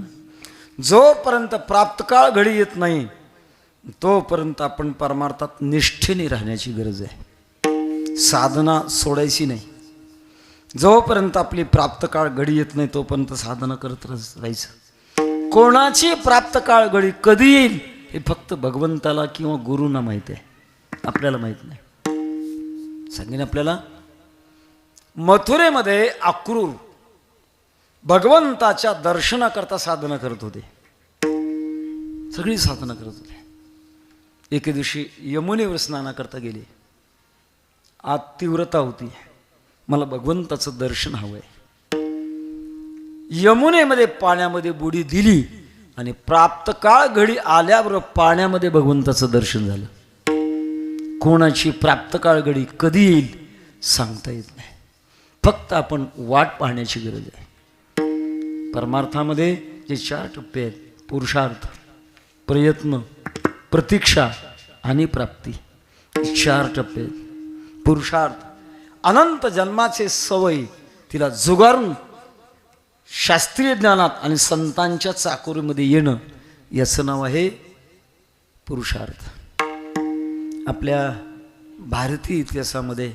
जोपर्यंत प्राप्त काळ घडी येत नाही तोपर्यंत आपण परमार्थात निष्ठेने राहण्याची गरज आहे. साधना सोडायची नाही. जोपर्यंत आपली प्राप्त काळ घडी येत नाही तोपर्यंत साधना करत राहायचं. कोणाची प्राप्त काळ घडी कधी येईल हे फक्त भगवंताला किंवा गुरुंना माहिती आहे, आपल्याला माहित नाही. सांगेन आपल्याला, मथुरेमध्ये अक्रूर भगवंताच्या दर्शनाकरता साधना करत होते. सगळी साधना करत होते. एके दिवशी यमुनेवर स्नानाकरता गेले. आत तीव्रता होती, मला भगवंताचं दर्शन हवंय. यमुनेमध्ये पाण्यामध्ये बुडी दिली आणि प्राप्त काळ घडी आल्यावर पाण्यामध्ये भगवंताचं दर्शन झालं. कोणाची प्राप्त काळ घडी कधी येईल सांगता येत नाही. फक्त आपण वाट पाहण्याची गरज आहे. परमार्थामध्ये जे 4 टप्पे आहेत, पुरुषार्थ, प्रयत्न, प्रतीक्षा आणि प्राप्ती, 4 टप्पे आहेत. पुरुषार्थ अनंत जन्माचे सवय तिला जुगारून शास्त्रीय ज्ञानात आणि संतांच्या चाकोरीमध्ये येणं, याचं नाव आहे पुरुषार्थ. आपल्या भारतीय इतिहासामध्ये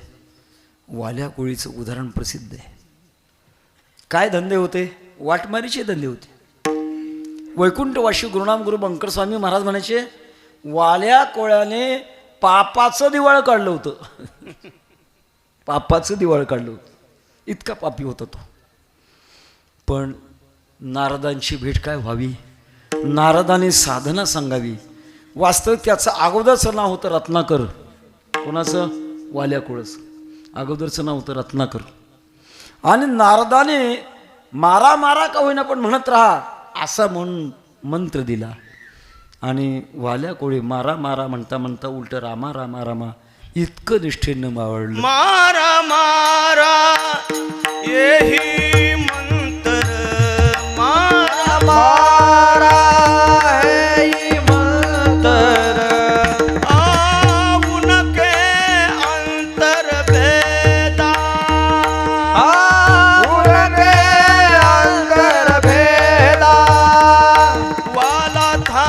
वाल्या कोळीचं उदाहरण प्रसिद्ध आहे. काय धंदे होते? वाटमारीचे धंदे होते. वैकुंठवाशी गुरुनाम गुरु बंकर स्वामी महाराज म्हणायचे, वाल्या कोळ्याने पापाचं दिवाळ काढलं होतं. पापाचं दिवाळ काढलं होतं, इतका पापी होता तो. पण नारदांची भेट काय व्हावी, नारदाने साधना सांगावी. वास्तविक त्याचं अगोदरचं नाव होतं रत्नाकर. कोणाचं? वाल्या कोळचं. अगोदरचं नाव होतं रत्नाकर. आणि नारदाने मारा मारा का होईना पण म्हणत राहा असा म्हणून मंत्र दिला. आणि वाल्या कोळी मारा मारा म्हणता म्हणता उलट रामा रामा रामा इतकं निष्ठेनं मावळलं.
मारा मारा यही मंत्र, मारा मारा यही मंत्र, उनके अंतर भेदा, उनके अंतर भेदा, वाला था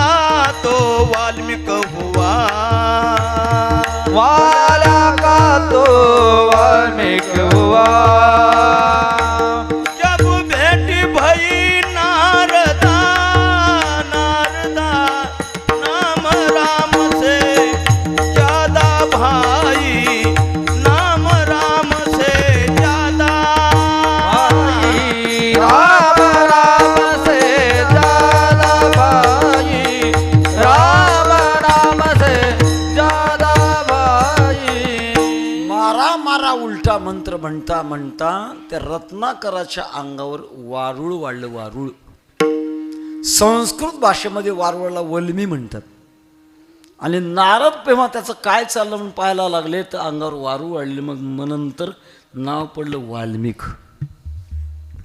तो वाल्मीकि हुआ, वाला का तो वाल्मीकि हुआ. जब भेटी भई नारदा, नारदा नाम राम से ज्यादा भाई, नाम राम से ज्यादा भाई, राम राम से ज्यादा भाई, राम राम से ज्यादा भाई.
मारा मारा उलटा मंत्र म्हणता म्हणता त्या रत्नाकराच्या अंगावर वारुळ वाढलं. वारुळ संस्कृत भाषेमध्ये वारुळाला वल्मी म्हणतात. आणि नारद तेव्हा त्याचं काय चाललं म्हणून पाहायला लागले तर अंगावर वारुळ वाढले. मग नंतर नाव पडलं वाल्मिक.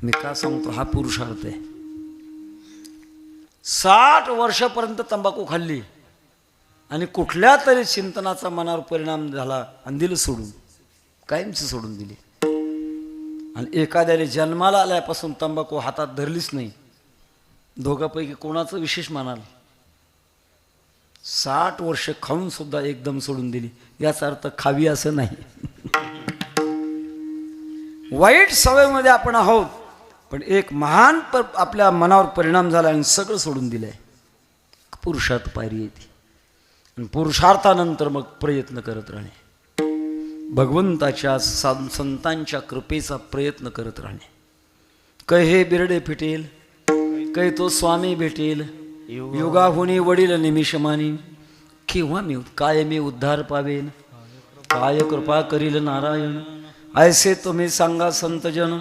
मी का सांगतो, हा पुरुषार्थ आहे. 60 वर्षापर्यंत तंबाखू खाल्ली आणि कुठल्या तरी चिंतनाचा मनावर परिणाम झाला आणि दिलं सोडून, कायमची सोडून दिली. आणि एखाद्याने जन्माला आल्यापासून तंबाखू हातात धरलीच नाही. दोघांपैकी कोणाचं विशेष मानाल? 60 वर्ष खाऊन सुद्धा एकदम सोडून दिली. याचा अर्थ खावी असं नाही. वाईट सवयीमध्ये आपण आहोत, पण एक महान आपल्या मनावर परिणाम झाला आणि सगळं सोडून दिलंय. पुरुषार्थ पायरी येते. आणि पुरुषार्थानंतर मग प्रयत्न करत राहणे, भगवंताच्या संतांच्या कृपेचा प्रयत्न करत राहणे. कै हे बिरडे फिटेल, कै तो स्वामी भेटेल, युगाहुनी वडील निमिषमानी, केव्हा मी काय मी उद्धार पावेन, काय कृपा करील नारायण. ऐसे तुम्ही सांगा संतजन,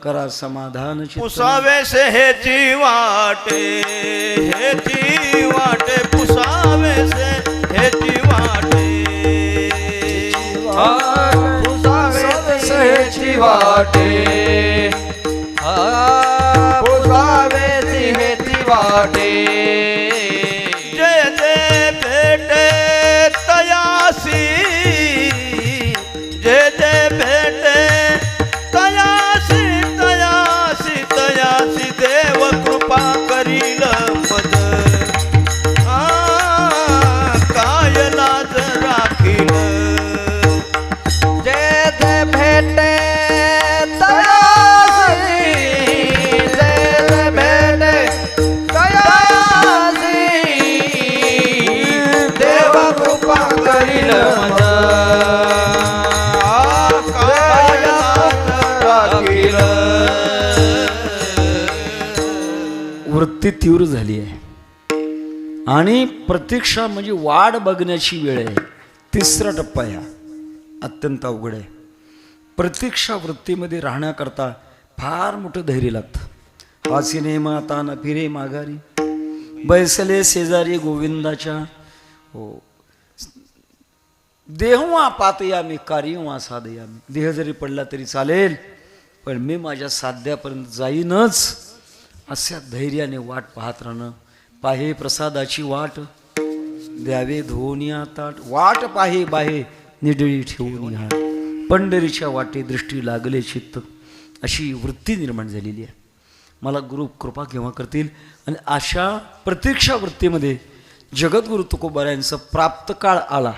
करा समाधान चित्त.
पुसावे से हेची वाटे, हेची वाटे, पुसावे से हेची वाटे, पुसावे से हेची वाटे, पुसावे से हेची वाटे. जय जय भेटे तयासी, जय जय भेटे तयासी, तयासी तयासी देव कृपा करील पद, काय लाज राखील. जय जय भेटे तयासी, जय जय भेटे तयासी, देव कृपा करील पद, काय लाज राखील.
वृत्ती तीव्र झाली आहे आणि प्रतीक्षा म्हणजे वाढ बघण्याची वेळ आहे. 3रा टप्पा ह्या अत्यंत अवघड आहे. प्रतीक्षा वृत्तीमध्ये राहण्याकरता फार मोठं धैर्य लागतं. हासिने माता न फिरे माघारी, बैसले शेजारी गोविंदाच्या. हो, देहवा पातयामी, कार्यवा साधयामी. देह जरी पडला तरी चालेल, पण मी माझ्या साध्यापर्यंत जाईनच अशा धैर्याने वाट पाहत राहणं. पाहे प्रसादाची वाट द्यावे धोनिया ताट, वाट पाहे बाहे निडळी ठेवून हात, पंढरीच्या वाटे दृष्टी लागले चित्त, अशी वृत्ती निर्माण झालेली आहे. मला गुरु कृपा केव्हा करतील. आणि अशा प्रतीक्षा वृत्तीमध्ये जगद्गुरु तुकोबारायांचा प्राप्त काळ आला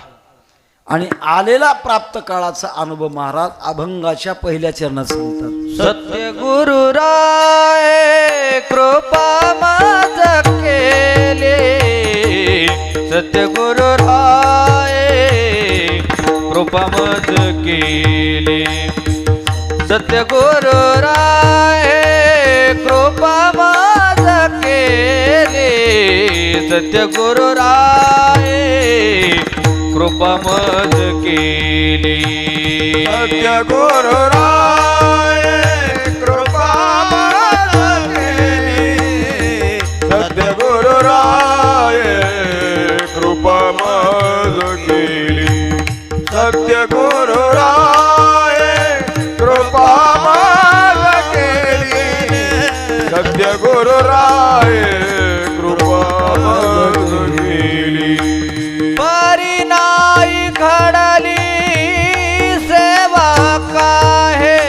आणि आलेला प्राप्त काळाचा अनुभव महाराज अभंगाच्या पहिल्या चरणात सांगतात.
सत्य गुरु राय कृपा माझ केले, सत्य गुरु राय कृपा माझ केले, सत्य गुरु राय कृपा माझ केले, सत्य गुरु राय कृपा मज केली, सत्य गुरु राय कृपा मज केली, सत्य गुरु राय कृपा मज केली, सत्य गुरु राय कृपा मज केली, सत्य गुरु राय कृपा मज केली. परिणाई घडली सेवा काहे,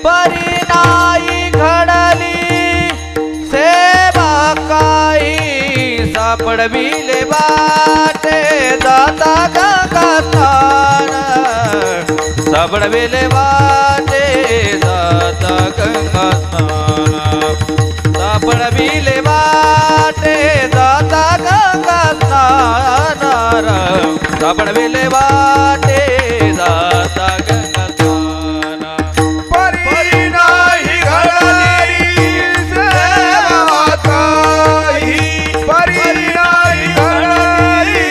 परिणाई घडली सेवा काही, सापडविले बाटे दाता गंगा स्नान, सापडविले बाटे दाता गंगा स्नान, सापडविले बाटे दाता गंगा स्नान, सापडविले बाटे दाता गंगा स्नान. परिणाही घडली सेवा काही, परिणाही घडली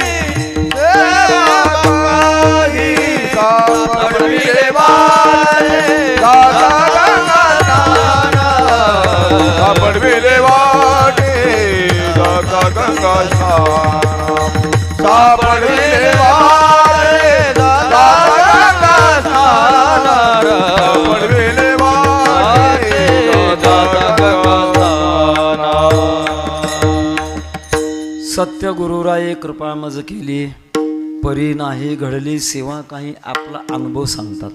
सेवा काही, सापडविले बाटे दाता गंगा स्नान, सापडविले बाटे दाता गंगा स्नान, सापडविले बाटे दाता गंगा स्नान, सापडविले बाटे दाता गंगा स्नान.
सत्य गुरुराये कृपा मज केली, परी नाही घडली सेवा काही, आपला अनुभव सांगतात.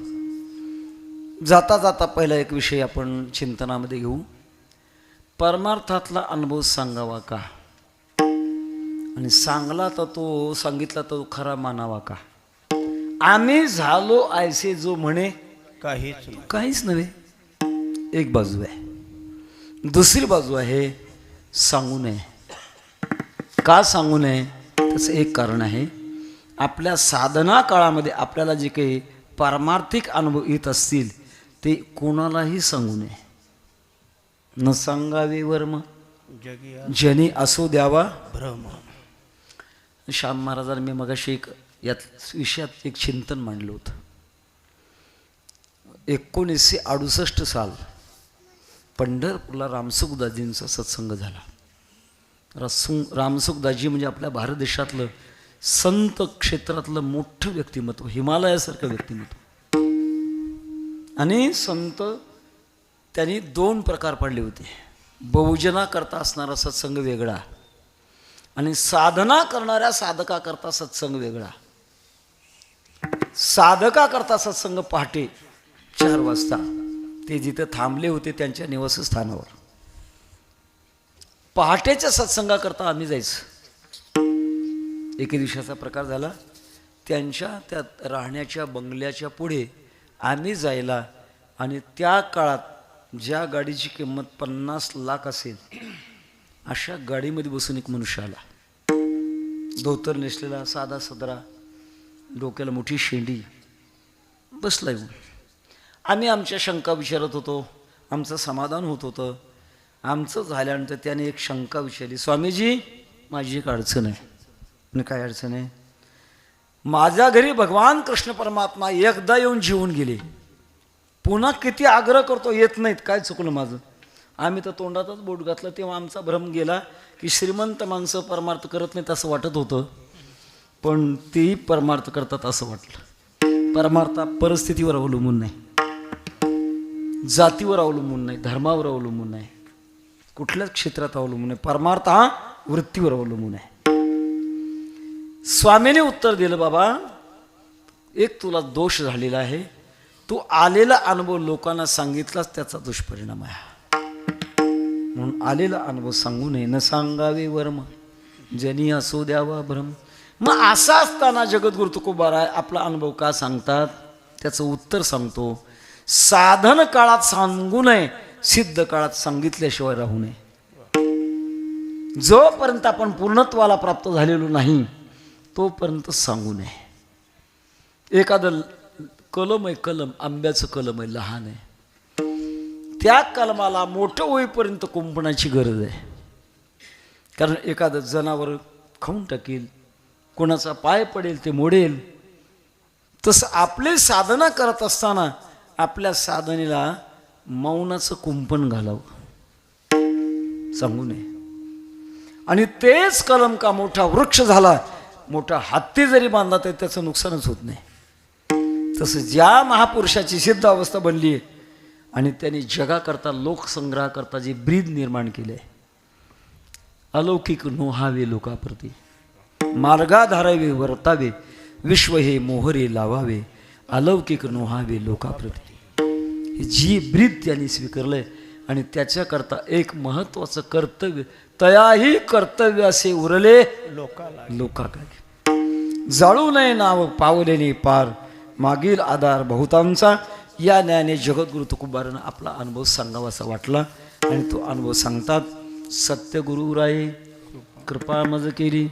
जाता जाता पहिला एक विषय आपण चिंतनामध्ये घेऊ. परमार्थातला अनुभव सांगावा का, आणि सांगला तर तो सांगितला तर तो खरा मानावा का. आम्ही झालो ऐसे जो म्हणे काहीच नव्हे, एक बाजू आहे. दुसरी बाजू आहे सांगू नये. का सांगू नये त्याचं एक कारण आहे. आपल्या साधना काळामध्ये आपल्याला जे काही पारमार्थिक अनुभव येत असतील ते कोणालाही सांगू नये. न सांगावे वर्म जनी असो द्यावा भ्रम. श्याम महाराजांनी मी मगाशी एक यात विषयात एक चिंतन मांडलं होतं. 1968 साल पंढरपूरला रामसुखदाजींचा सत्संग झाला. रामसुखदाजी म्हणजे आपल्या भारत देशातलं संत क्षेत्रातलं मोठं व्यक्तिमत्व, हिमालयासारखं व्यक्तिमत्व. आणि संत त्यांनी 2 प्रकार पाडले होते. बहुजना करता असणारा सत्संग वेगळा आणि साधना करणाऱ्या साधका करता सत्संग वेगळा. साधका करता सत्संग पहाटे 4 वाजता ते जिथे थांबले होते त्यांच्या निवासस्थानावर. पहाटेच्या सत्संगाकरता आम्ही जायचं. एके दिवसाचा प्रकार झाला. त्यांच्या त्या राहण्याच्या बंगल्याच्या पुढे आम्ही जायला, आणि त्या काळात ज्या गाडीची किंमत 50 लाख असेल अशा गाडीमध्ये बसून एक मनुष्य आला. धोतर नेसलेला, साधा सदरा, डोक्याला मोठी शेंडी, बसला येऊन. आम्ही आमच्या शंका विचारत होतो, आमचं समाधान होत होतं. आमचं झाल्यानंतर त्याने एक शंका विचारली, स्वामीजी माझी एक अडचण आहे. आणि काय अडचण आहे? माझ्या घरी भगवान कृष्ण परमात्मा एकदा येऊन जेवून गेले, पुन्हा किती आग्रह करतो येत नाहीत, काय चुकलं माझं? आम्ही तर तोंडातच बोट घातलं तेव्हा आमचा भ्रम गेला की श्रीमंत माणसं परमार्थ करत नाहीत असं वाटत होतं, पण तेही परमार्थ करतात असं वाटलं. परमार्थ परिस्थितीवर अवलंबून नाही. जातीवर अवलंबून नाही, धर्मावर अवलंबून नाही, कुठल्याच क्षेत्रात अवलंबून नाही, परमार्थ हा वृत्तीवर अवलंबून आहे. स्वामीने उत्तर दिलं, बाबा एक तुला दोष झालेला आहे, तू आलेला अनुभव लोकांना सांगितलाच त्याचा दुष्परिणाम आहे. म्हणून आलेला अनुभव सांगू नये, न सांगावे वर्म जनी असो द्यावा भ्रम. मग असं असताना जगद्गुरु तुकोबाराय आपला अनुभव का सांगतात, त्याचं उत्तर सांगतो. साधन काळात सांगू नये, सिद्ध काळात सांगितल्याशिवाय राहू नये. जोपर्यंत आपण पूर्णत्वाला प्राप्त झालेलो नाही तोपर्यंत सांगू नये. एखादं कलम आहे, कलम आंब्याचं कलम आहे, लहान आहे, त्या कलमाला मोठं होईपर्यंत कुंपणाची गरज आहे. कारण एखादं जनावर खाऊन टाकील, कोणाचा पाय पडेल ते मोडेल. तसं आपले साधना करत असताना आपल्या साधनेला मौनाचं कुंपण घालावं, सांगू नये. आणि तेच कलम का मोठा वृक्ष झाला, मोठा हत्ती जरी बांधला तरी त्याचं नुकसानच होत नाही. तसं ज्या महापुरुषाची सिद्ध अवस्था बनली आहे आणि त्यांनी जगाकरता लोकसंग्रहाकरता जे ब्रीद निर्माण केले आहे, अलौकिक नोहावे लोकाप्रती, मार्गाधारावे वर्तावे, विश्व हे मोहरे लावावे, अलौकिक नोहावे लोकाप्रती, ही जी ब्रीद त्यांनी स्वीकारलंय. आणि त्याच्याकरता एक महत्वाचं कर्तव्य, तयाही कर्तव्य असे उरले लोकाकाय. जाळू नये नाव पावलेने पार, मागील आधार बहुतांचा. या न्यायाने जगद्गुरु तुकोबारांना आपला अनुभव सांगावासा वाटला आणि तो अनुभव सांगतात. सत्यगुरुराये कृपा मज केली,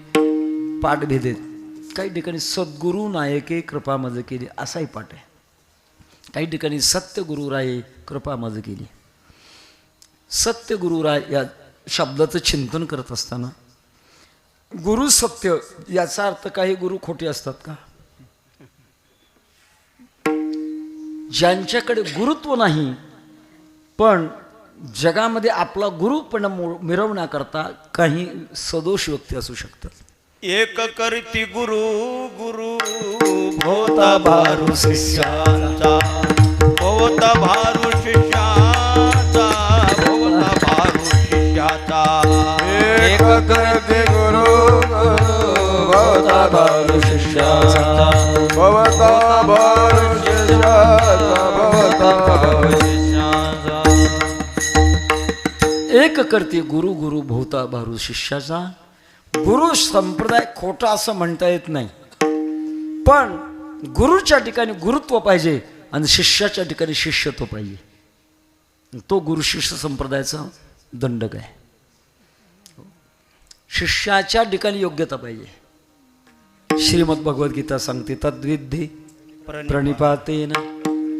पाठभेदेत काही ठिकाणी सद्गुरु नायके कृपा मज केली असाही पाठ आहे, काही ठिकाणी सत्यगुरुराये कृपा मज केली. सत्यगुरुराय या शब्दाचं चिंतन करत असताना गुरु सत्य याचा अर्थ काही गुरु खोटे असतात का? ज्यांच्याकडे गुरुत्व नाही पण जगामध्ये आपला गुरुपण मिरवण्याकरता काही सदोष व्यक्ती असू शकतात.
एक करती गुरु गुरु भोवता भारू शिष्याचा, भोवता भारू शिष्याचा, भोवता भारू शिष्याचा. एक करती गुरु गुरु भोवता भारू शिष्याचा, भोवता भारू शिष्याचा, भोवता भारू शिष्याचा.
एक करते गुरु गुरु भोवता भारू शिष्याचा. गुरु संप्रदाय खोटा असं म्हणता येत नाही, पण गुरुच्या ठिकाणी गुरुत्व पाहिजे आणि शिष्याच्या ठिकाणी शिष्यत्व पाहिजे. तो गुरु शिष्य संप्रदायाचा दंडक आहे. शिष्याच्या ठिकाणी योग्यता पाहिजे. श्रीमद भगवद्गीता सांगते, तद्विद्धि प्रणिपातेन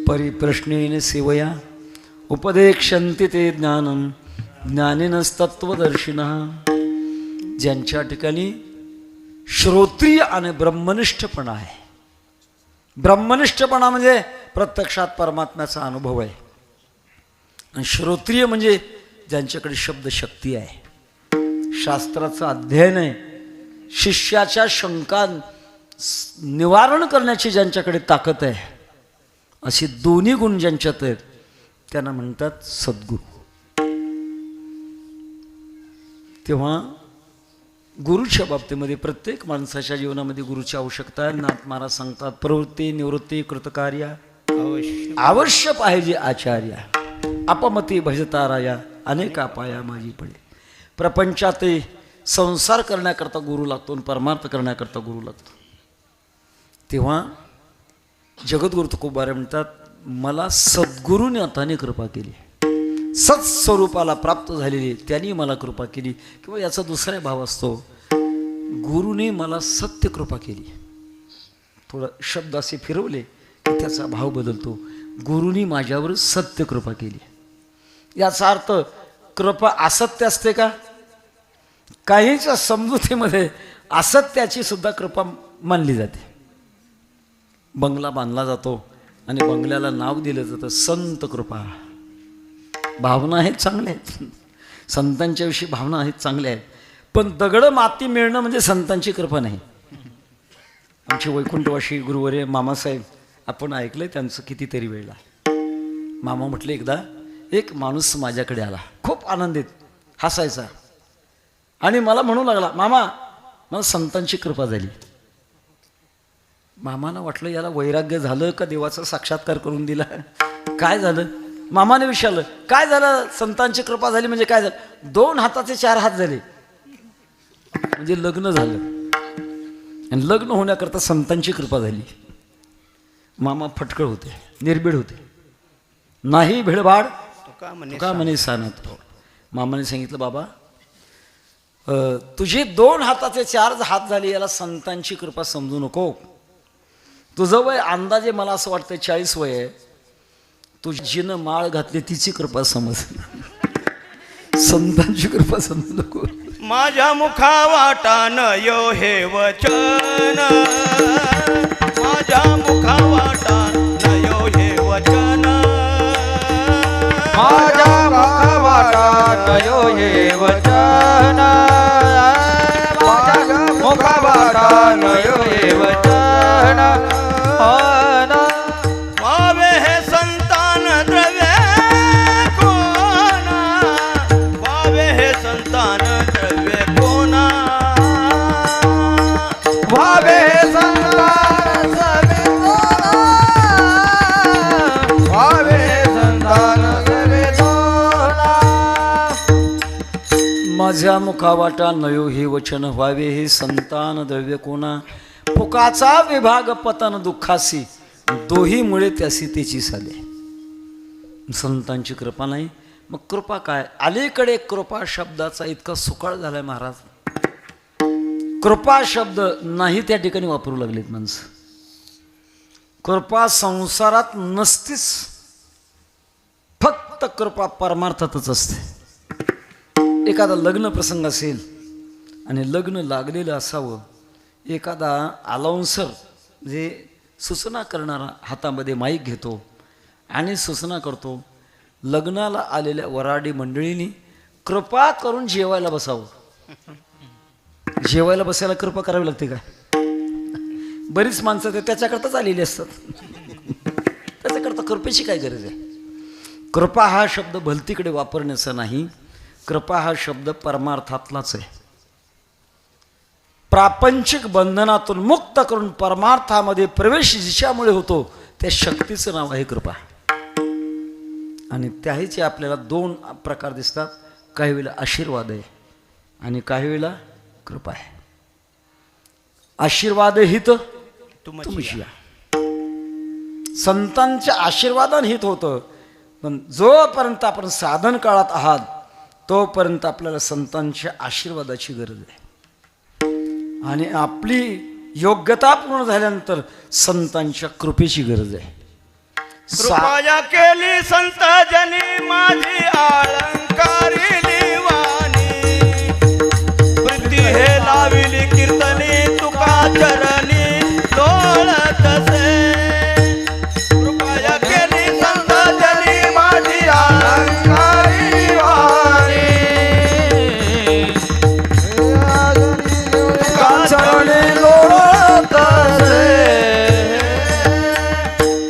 परिप्रश्नेन सेवया उपदेक्षन्ति ते ज्ञानम ज्ञानिनस्तत्वदर्शिनः. ज्यांच्या ठिकाणी श्रोत्रिय आणि ब्रह्मनिष्ठपणा आहे. ब्रह्मनिष्ठपणा म्हणजे प्रत्यक्षात परमात्म्याचा अनुभव आहे, आणि श्रोत्रिय म्हणजे ज्यांच्याकडे शब्दशक्ती आहे, शास्त्राचं अध्ययन आहे, शिष्याच्या शंका निवारण करण्याची ज्यांच्याकडे ताकद आहे, असे दोन्ही गुण ज्यांच्यात आहेत त्यांना म्हणतात सद्गुरू. तेव्हा गुरुच्या बाबतीमध्ये प्रत्येक माणसाच्या जीवनामध्ये गुरुची आवश्यकता आहे. नाथ महाराज सांगतात, प्रवृत्ती निवृत्ती कृतकार्या अवश्य पाहिजे आचार्या, अपमती भजताराया अनेका पाया माझी पडे. प्रपंचात संसार करण्याकरता गुरु लागतो आणि परमार्थ करण्याकरता गुरु लागतो. तेव्हा जगद्गुरु तुकोबाराय म्हणतात, मला सद्गुरूने अताने कृपा केली, सत्स्वरूपाला प्राप्त झालेली त्यांनी मला कृपा केली. किंवा याचा दुसरा भाव असतो, गुरुने मला सत्य कृपा केली. थोडा शब्द असे फिरवले की त्याचा भाव बदलतो. गुरुनी माझ्यावर सत्य कृपा केली. याचा अर्थ कृपा असत्य असते का? काहींच्या समजुतीमध्ये असत्याची सुद्धा कृपा मानली जाते. बंगला बांधला जातो आणि बंगल्याला नाव दिलं जातं संत कृपा. भावना आहेत, चांगल्या आहेत, संतांच्या विषयी भावना आहेत, चांगल्या आहेत, पण दगड माती मिळणं म्हणजे संतांची कृपा नाही. आमचे वैकुंठवासी गुरुवर्य मामासाहेब आपण ऐकलंय त्यांचं कितीतरी वेळेला. मामा म्हटले एकदा एक माणूस माझ्याकडे आला, खूप आनंदित, हसायचा, आणि मला म्हणू लागला, मामा मला संतांची कृपा झाली. मामानं वाटलं याला वैराग्य झालं का देवाचा साक्षात्कार करून दिला, काय झालं. मामाने विचारलं काय झालं, संतांची कृपा झाली म्हणजे काय झालं. 2 हाताचे 4 हात झाले म्हणजे लग्न झालं, आणि लग्न होण्याकरता संतांची कृपा झाली. मामा फटकळ होते, निर्भीड होते, नाही भिडभाड तुका म्हणे सानत. मामाने सांगितलं बाबा तुझी 2 हाताचे 4 हात झाले, याला संतांची कृपा समजू नको. तुझं वय अंदाजे मला असं वाटतं 40 वय आहे, तुझी जिनं माळ घातली तिची कृपा समज, संतांची कृपा समजू नको.
माझ्या मुखावाटान यो हे वचन, माझ्या मुखावाटान यो हे वचन,
माझ्या मुखावाटान यो हे वचन, माझ्या मुखावाटान यो हे वचन.
व्हावे हे संतान द्रव्य कोणा, व्हावे हे संतान द्रव्य कोणा,
व्हावे संतान द्रव्य कोणा, व्हावे संतान द्रव्य कोणा.
माझ्या मुखावाटा नयो हे वचन, व्हावे हे संतान द्रव्य कोणा. फुकाचा विभाग पतन दुःखासी, दोहीमुळे त्यासी त्याची साधे. संतांची कृपा नाही, मग कृपा काय. अलीकडे कृपा शब्दाचा इतका सुकाळ झालाय महाराज, कृपा शब्द नाही त्या ठिकाणी वापरू लागलेत माणसं. कृपा संसारात नसतीच, फक्त कृपा परमार्थातच असते. एखादा लग्न प्रसंग असेल आणि लग्न लागलेलं असावं, एखादा अलाउन्सर म्हणजे सूचना करणारा हातामध्ये माईक घेतो आणि सूचना करतो, लग्नाला आलेल्या वराडी मंडळींनी कृपा करून जेवायला बसावं. जेवायला बसायला कृपा करावी लागते का. बरीच माणसं ते त्याच्याकरताच आलेली असतात, त्याच्याकरता कृपेची काय गरज आहे. कृपा हा शब्द भलतीकडे वापरण्याचा नाही, कृपा हा शब्द परमार्थातलाच आहे. प्रापंचिक बंधनातून मुक्त करून परमार्थामध्ये प्रवेश जिच्यामुळे होतो त्या शक्तीचं नाव आहे कृपा. आणि त्याहीचे आपल्याला 2 प्रकार दिसतात, काही वेळेला आशीर्वाद आहे आणि काही वेळेला कृपा आहे. आशीर्वाद हित तुमची, संतांच्या आशीर्वादाने हित होतं, पण जोपर्यंत आपण साधन काळात आहात तोपर्यंत आपल्याला संतांच्या आशीर्वादाची गरज आहे. आणि आपली योग्यता पूर्ण झाल्यानंतर संतांच्या कृपेची गरज आहे.
कृपया केली संत जनी माझी अलंकारी निवाणी, वृत्ती हे लाविली कीर्तनी तुका चरणी डोळतसे. कृपया केली संत जनी माझी अलंकारी निवाणी,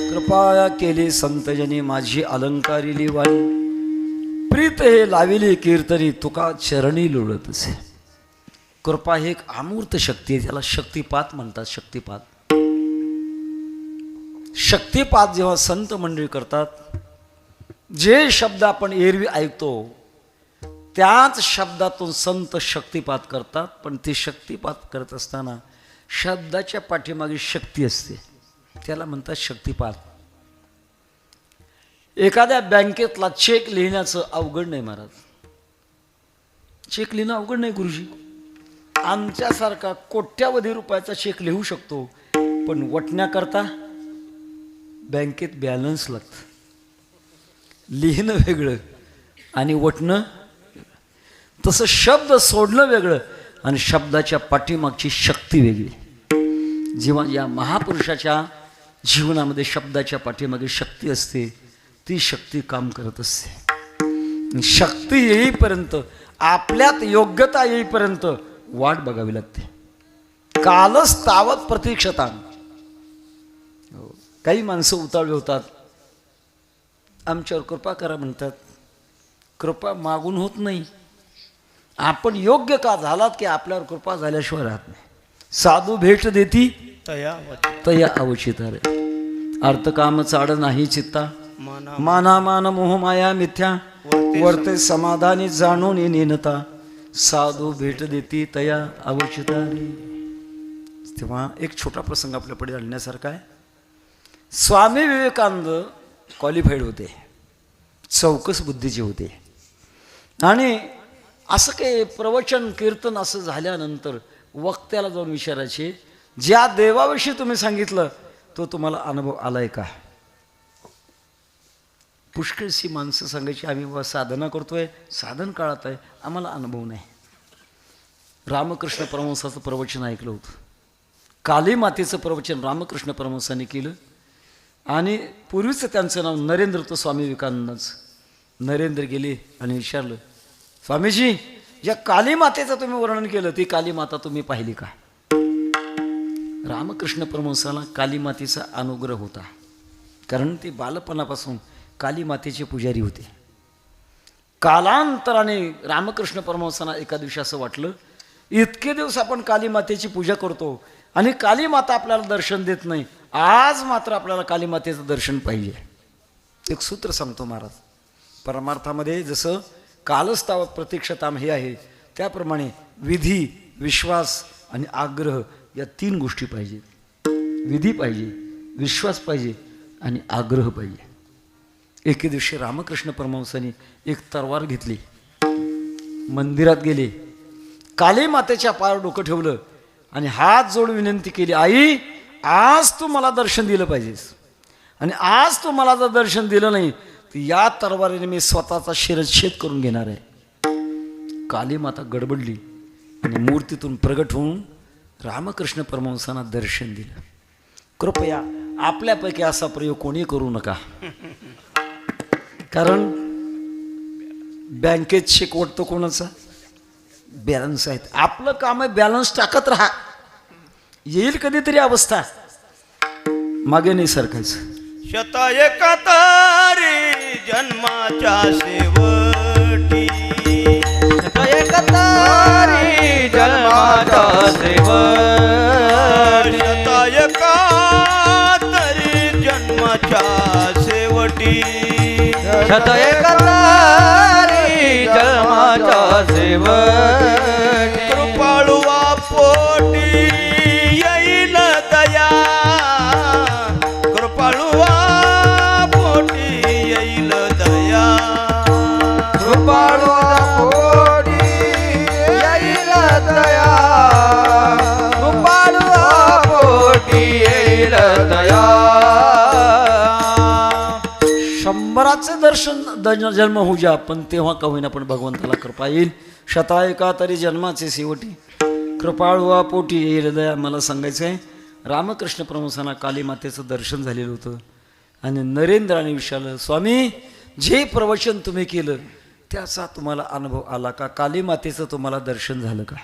कृपया केली संतजनी माझी अलंकारी लिवाणी, प्रीत हे लाविली कीर्तनी तुका चरणी लोळत असे. कृपा ही एक अमूर्त शक्ती आहे, त्याला शक्तिपात म्हणतात. शक्तिपात जेव्हा संत मंडळी करतात, जे शब्द आपण एरवी ऐकतो त्याच शब्दातून संत शक्तिपात करतात. पण ते शक्तिपात करत असताना शब्दाच्या पाठीमागे शक्ती असते, त्याला म्हणतात शक्तिपात. एखाद्या बँकेतला चेक लिहिण्याचं अवघड नाही महाराज, चेक लिहिणं अवघड नाही गुरुजी. आमच्यासारखा कोट्यावधी रुपयाचा चेक लिहू शकतो, पण वटण्याकरता बँकेत बॅलन्स लागतं. लिहिणं वेगळं आणि वटणं, तसं शब्द सोडणं वेगळं आणि शब्दाच्या पाठीमागची शक्ती वेगळी. जेव्हा या महापुरुषाच्या जीवनामध्ये शब्दाच्या पाठीमागे शक्ती असते, ती शक्ती काम करत असते. शक्ती येईपर्यंत, आपल्यात योग्यता येईपर्यंत वाट बघावी लागते. कालच तावत प्रतीक्षता. काही माणसं उतावळी होतात, आमच्यावर कृपा करा म्हणतात. कृपा मागून होत नाही. आपण योग्य का झालात की आपल्यावर कृपा झाल्याशिवाय राहत नाही. साधू भेट देती
तया
तया अवचिता रे. अर्थ काम चाड नाही चित्ता.
मना
माना मान मोह माया मिथ्या. वर्ते समाधानी जाणून नेनता. साधू भेट देती तया अवचिता रे. तेव्हा एक छोटा प्रसंग आपल्या पुढे आणण्यासारखा आहे. स्वामी विवेकानंद क्वालिफाईड होते, चौकस बुद्धीचे होते. आणि असं काही प्रवचन कीर्तन असं झाल्यानंतर वक्त्याला जाऊन विचारायचे, ज्या देवाविषयी तुम्ही सांगितलं तो तुम्हाला अनुभव आलाय का? पुष्कळशी माणसं सांगायची, आम्ही बाबा साधना करतोय, साधन काळात आहे, आम्हाला अनुभव नाही. रामकृष्ण परमहंसाचं प्रवचन ऐकलं होतं. काली मातेचं प्रवचन रामकृष्ण परमहंसांनी केलं. आणि पूर्वीचं त्यांचं नाव नरेंद्र होतं स्वामी विवेकानंदांचं. नरेंद्र गेले आणि विचारलं, स्वामीजी या काली मातेचं तुम्ही वर्णन केलं, ती काली माता तुम्ही पाहिली का? रामकृष्ण परमहंसाला काली मातेचा अनुग्रह होता, कारण ते बालपणापासून काली मातेचे पुजारी होते. कालांतराने रामकृष्ण परमहंसांना एका दिवशी असं वाटलं, इतके दिवस आपण काली मातेची पूजा करतो आणि काली माता आपल्याला दर्शन देत नाही, आज मात्र आपल्याला काली मातेचं दर्शन पाहिजे. एक सूत्र सांगतो महाराज. परमार्थामध्ये जसं कालस्तावत प्रतीक्षताम हे आहे, त्याप्रमाणे विधी, विश्वास आणि आग्रह या तीन गोष्टी पाहिजे. विधी पाहिजे, विश्वास पाहिजे आणि आग्रह पाहिजे. एके दिवशी रामकृष्ण परमहंसांनी एक तलवार घेतली, मंदिरात गेले, काली मातेच्या पायावर डोकं ठेवलं आणि हात जोडून विनंती केली, आई आज तू मला दर्शन दिलं पाहिजेस, आणि आज तू मला जर दर्शन दिलं नाही तर या तलवारीने मी स्वतःचा शिरच्छेद करून घेणार आहे. काली माता गडबडली आणि मूर्तीतून प्रगट होऊन रामकृष्ण परमहंसांना दर्शन दिलं. कृपया आपल्यापैकी असा प्रयोग कोणी करू नका, कारण बँकेत चेक वाटतो कोणाचा, बॅलन्स आहेत. आपलं काम आहे बॅलन्स टाकत राहा, येईल कधीतरी अवस्था, मागे नाही सरकायचं.
शता एकातारी जन्माच्या शेवटी,
एकतारी जन्माचा शेवटी,
शता एकातारी जन्माच्या शेवटी,
शत एकतारी जन्माचा शेवटी,
कृपाळुवा पोटी येईल दया, कृपाळुवा पोटी येईल दया,
कृपाळुआ पोटी येईल दया, कृपाळुआ पोटी येईल दया.
100चे दर्शन जन्म होऊ द्या, पण तेव्हा का होईना पण भगवंताला कृपा येईल. शता एका तरी जन्माचे शेवटी, कृपाळुआ पोटी येईल दया. मला सांगायचं आहे, रामकृष्ण परमहंसांना काली मातेचं दर्शन झालेलं होतं आणि नरेंद्राने विचारलं, स्वामी जे प्रवचन तुम्ही केलं त्याचा तुम्हाला अनुभव आला का? काली मातेचं तुम्हाला दर्शन झालं का?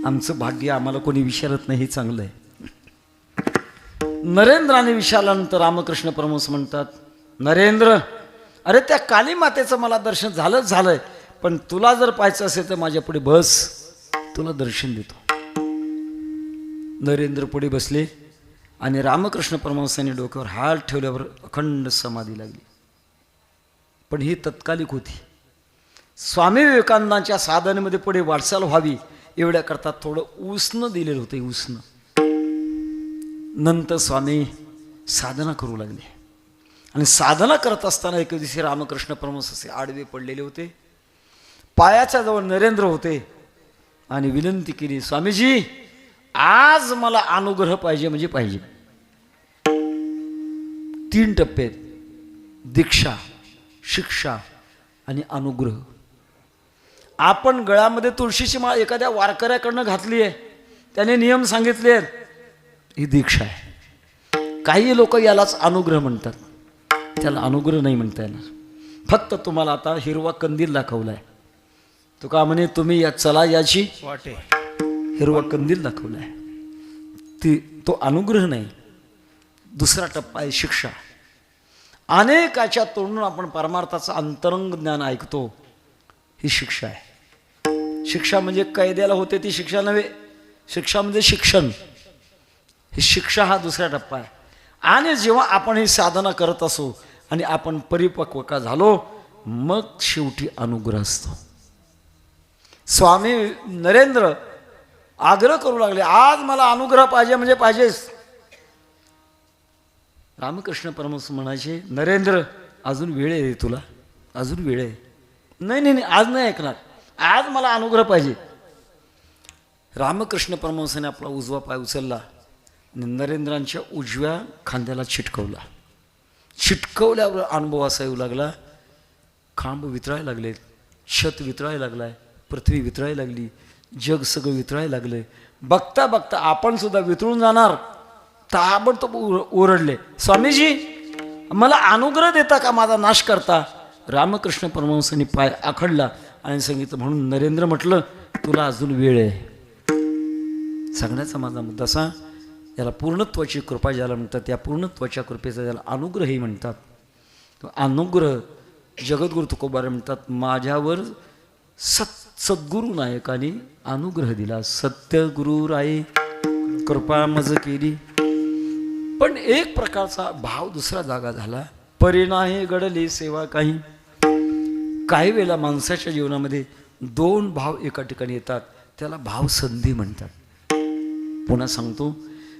आमचं भाग्य, आम्हाला कोणी विचारत नाही, हे चांगलं आहे. नरेंद्राने विचारल्यानंतर रामकृष्ण परमहंस म्हणतात, नरेंद्र, अरे त्या काली मातेचं मला दर्शन झालंय, पण तुला जर पाहायचं असेल तर माझ्या पुढे बस, तुला दर्शन देतो. नरेंद्र पुढे बसले आणि रामकृष्ण परमहंसांनी डोक्यावर हात ठेवल्यावर अखंड समाधी लागली. पण ही तत्कालिक होती. स्वामी विवेकानंदांच्या साधनेमध्ये पुढे वाटचाल व्हावी एवढ्याकरता थोडं उष्ण दिलेलं होतं, उष्ण. नंतर स्वामी साधना करू लागले आणि साधना करत असताना एके दिवशी रामकृष्ण परमहंस असे आडवे पडलेले होते. पायाच्या जवळ नरेंद्र होते आणि विनंती केली, स्वामीजी आज मला अनुग्रह पाहिजे म्हणजे पाहिजे. 3 टप्पे आहेत, दीक्षा, शिक्षा आणि अनुग्रह. आपण गळ्यामध्ये तुळशीची माळ एखाद्या वारकऱ्याकडनं घातली आहे, त्याने नियम सांगितले आहेत, ही दीक्षा आहे. काही लोक यालाच अनुग्रह म्हणतात, त्याला अनुग्रह नाही म्हणता येणार. फक्त तुम्हाला आता हिरवा कंदील दाखवलाय, तो का म्हणे तुम्ही या चला याची
वाटे,
हिरवा कंदील दाखवलाय, तो अनुग्रह नाही. दुसरा टप्पा आहे शिक्षा. अनेकाच्या तोंडून आपण परमार्थाचं अंतरंग ज्ञान ऐकतो. ही शिक्षा आहे. शिक्षा म्हणजे कैद्याला होते ती शिक्षा नव्हे. शिक्षा म्हणजे शिक्षण. ही शिक्षा हा दुसरा टप्पा आहे. आणि जेव्हा आपण ही साधना करत असो आणि आपण परिपक्व का झालो, मग शेवटी अनुग्रह असतो. स्वामी नरेंद्र आग्रह करू लागले, आज मला अनुग्रह पाहिजे म्हणजे पाहिजेच. रामकृष्ण परमहंस म्हणायचे, नरेंद्र अजून वेळ आहे तुला, अजून वेळ आहे. नाही नाही नाही, आज नाही ऐकणार, आज मला अनुग्रह पाहिजे. रामकृष्ण परमहंसाने आपला उजवा पाय उचलला आणि नरेंद्रांच्या उजव्या खांद्याला चिटकवला. चिटकवल्यावर अनुभव असा येऊ लागला, खांब वितळायला लागले, छत वितळायला लागलाय, पृथ्वी वितळायला लागली, जग सगळं वितळायला लागले. बघता बघता आपण सुद्धा वितळून जाणार. ताबडतोब ओरडले, स्वामीजी मला अनुग्रह देता का, माझा नाश करता. रामकृष्ण परमहंसांनी पाय आखडला आणि सांगितलं, म्हणून नरेंद्र म्हटलं, तुला अजून वेळ आहे. सांगण्याचा माझा मुद्दा असा, याला पूर्णत्वाची कृपा ज्याला म्हणतात, त्या पूर्णत्वाच्या कृपेचा ज्याला अनुग्रहही म्हणतात. तो अनुग्रह जगद्गुरु तुकोबार म्हणतात, माझ्यावर सद्गुरु नायकाने अनुग्रह दिला, सत्य गुरु राये कृपा मज केली. पण एक प्रकारचा भाव दुसरा जागा झाला, परिणाहे घडली सेवा काही. काही वेळेला माणसाच्या जीवनामध्ये दोन भाव एका ठिकाणी येतात, त्याला भाव संधी म्हणतात. पुन्हा सांगतो,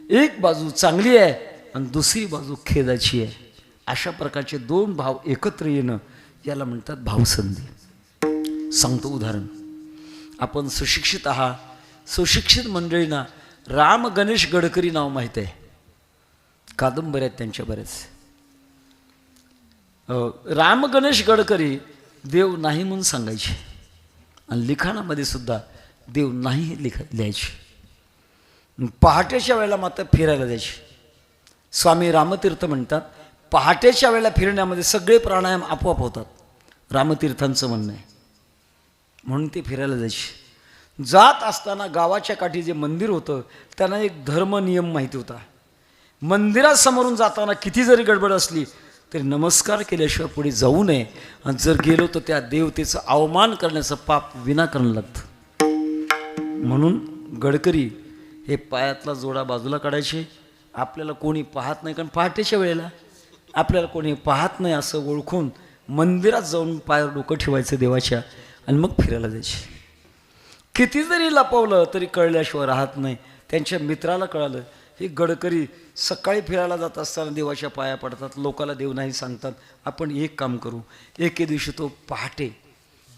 एक बाजू चांगली आहे आणि दुसरी बाजू खेदाची आहे. अशा प्रकारचे दोन भाव एकत्र येणं याला म्हणतात भावसंधी. सांगतो उदाहरण, आपण सुशिक्षित आहात, सुशिक्षित मंडळींना राम गणेश गडकरी नाव माहीत आहे, कादंबऱ्या आहेत त्यांच्या बऱ्याच. राम गणेश गडकरी देव नाही म्हणून सांगायचे आणि लिखाणामध्ये सुद्धा देव नाही लिहायचे. पहाटेच्या वेळेला मात्र फिरायला जायचे. स्वामी रामतीर्थ म्हणतात, पहाटेच्या वेळेला फिरण्यामध्ये सगळे प्राणायाम आपोआप होतात, रामतीर्थांचं म्हणणं आहे. म्हणून ते फिरायला जायचे. जात असताना गावाच्या काठी जे मंदिर होतं त्यांना एक धर्म नियम माहिती होता. मंदिरासमोरून जाताना किती जरी गडबड असली तरी नमस्कार केल्याशिवाय पुढे जाऊ नये, आणि जर गेलो तर त्या देवतेचं अवमान करण्याचं पाप विनाकारण लागतं. म्हणून गडकरी हे पायातला जोडा बाजूला काढायचे. आपल्याला कोणी पाहत नाही, कारण पहाटेच्या वेळेला आपल्याला कोणी पाहत नाही असं ओळखून मंदिरात जाऊन पायावर डोकं ठेवायचं देवाच्या आणि मग फिरायला जायचे. किती जरी लपवलं तरी कळल्याशिवाय राहत नाही. त्यांच्या मित्राला कळालं, हे गडकरी सकाळी फिरायला जात असताना देवाच्या पाया पडतात, लोकाला देव नाही सांगतात. आपण एक काम करू. एके दिवशी तो पहाटे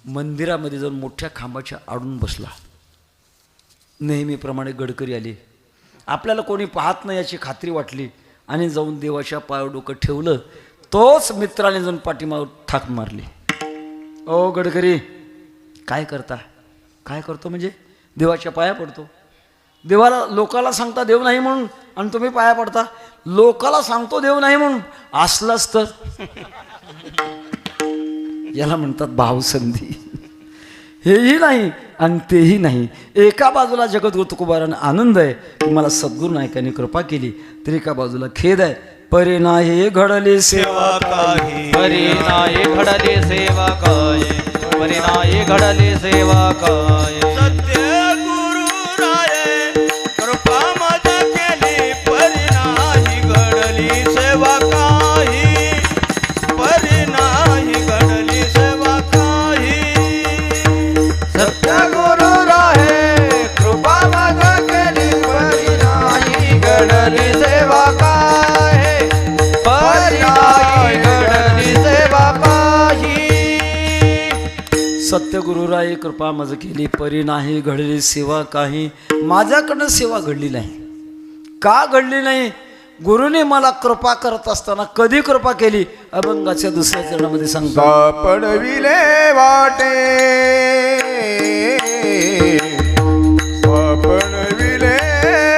मंदिरामध्ये जाऊन मोठ्या खांबाच्या आडून बसला. नेहमीप्रमाणे गडकरी आले. आपल्याला कोणी पाहत नाही याची खात्री वाटली आणि जाऊन देवाच्या पायावर डोकं ठेवलं. तोच मित्राने जाऊन पाठीमागं थाक मारली. ओ गडकरी, काय करता? काय करतो म्हणजे देवाच्या पाया पडतो. देवाला लोकाला सांगता देव नाही म्हणून आणि तुम्ही पाया पडता. लोकाला सांगतो देव नाही म्हणून, असलाच तर. याला म्हणतात भावसंधी. हेही नाही आणि तेही नाही. एका बाजूला जगद्गुरु तुकोबारांना आनंद आहे की मला सद्गुरु नायकांनी कृपा केली, तर एका बाजूला खेद आहे, परे नाही घडले सेवा काही,
परी नाही घडली सेवा काय, परी नाही घडली सेवा काय.
सत्य गुरु राये कृपा मज केली, परी नाही घडली सेवा काही, परी नाही घडली सेवा काही.
सत्य गुरु राहे कृपा मज केली, परी नाही घडली सेवा काय, परी नाही घडली सेवा काही.
सत्यगुरुराये कृपा मज केली, परी नाही घडली सेवा काही. माझ्याकडनं सेवा घडली नाही. का घडली नाही? गुरुने मला कृपा करत असताना कधी कृपा केली? अभंगाच्या दुसऱ्या चरणामध्ये सांगतो,
सापडविले वाटे, सापडविले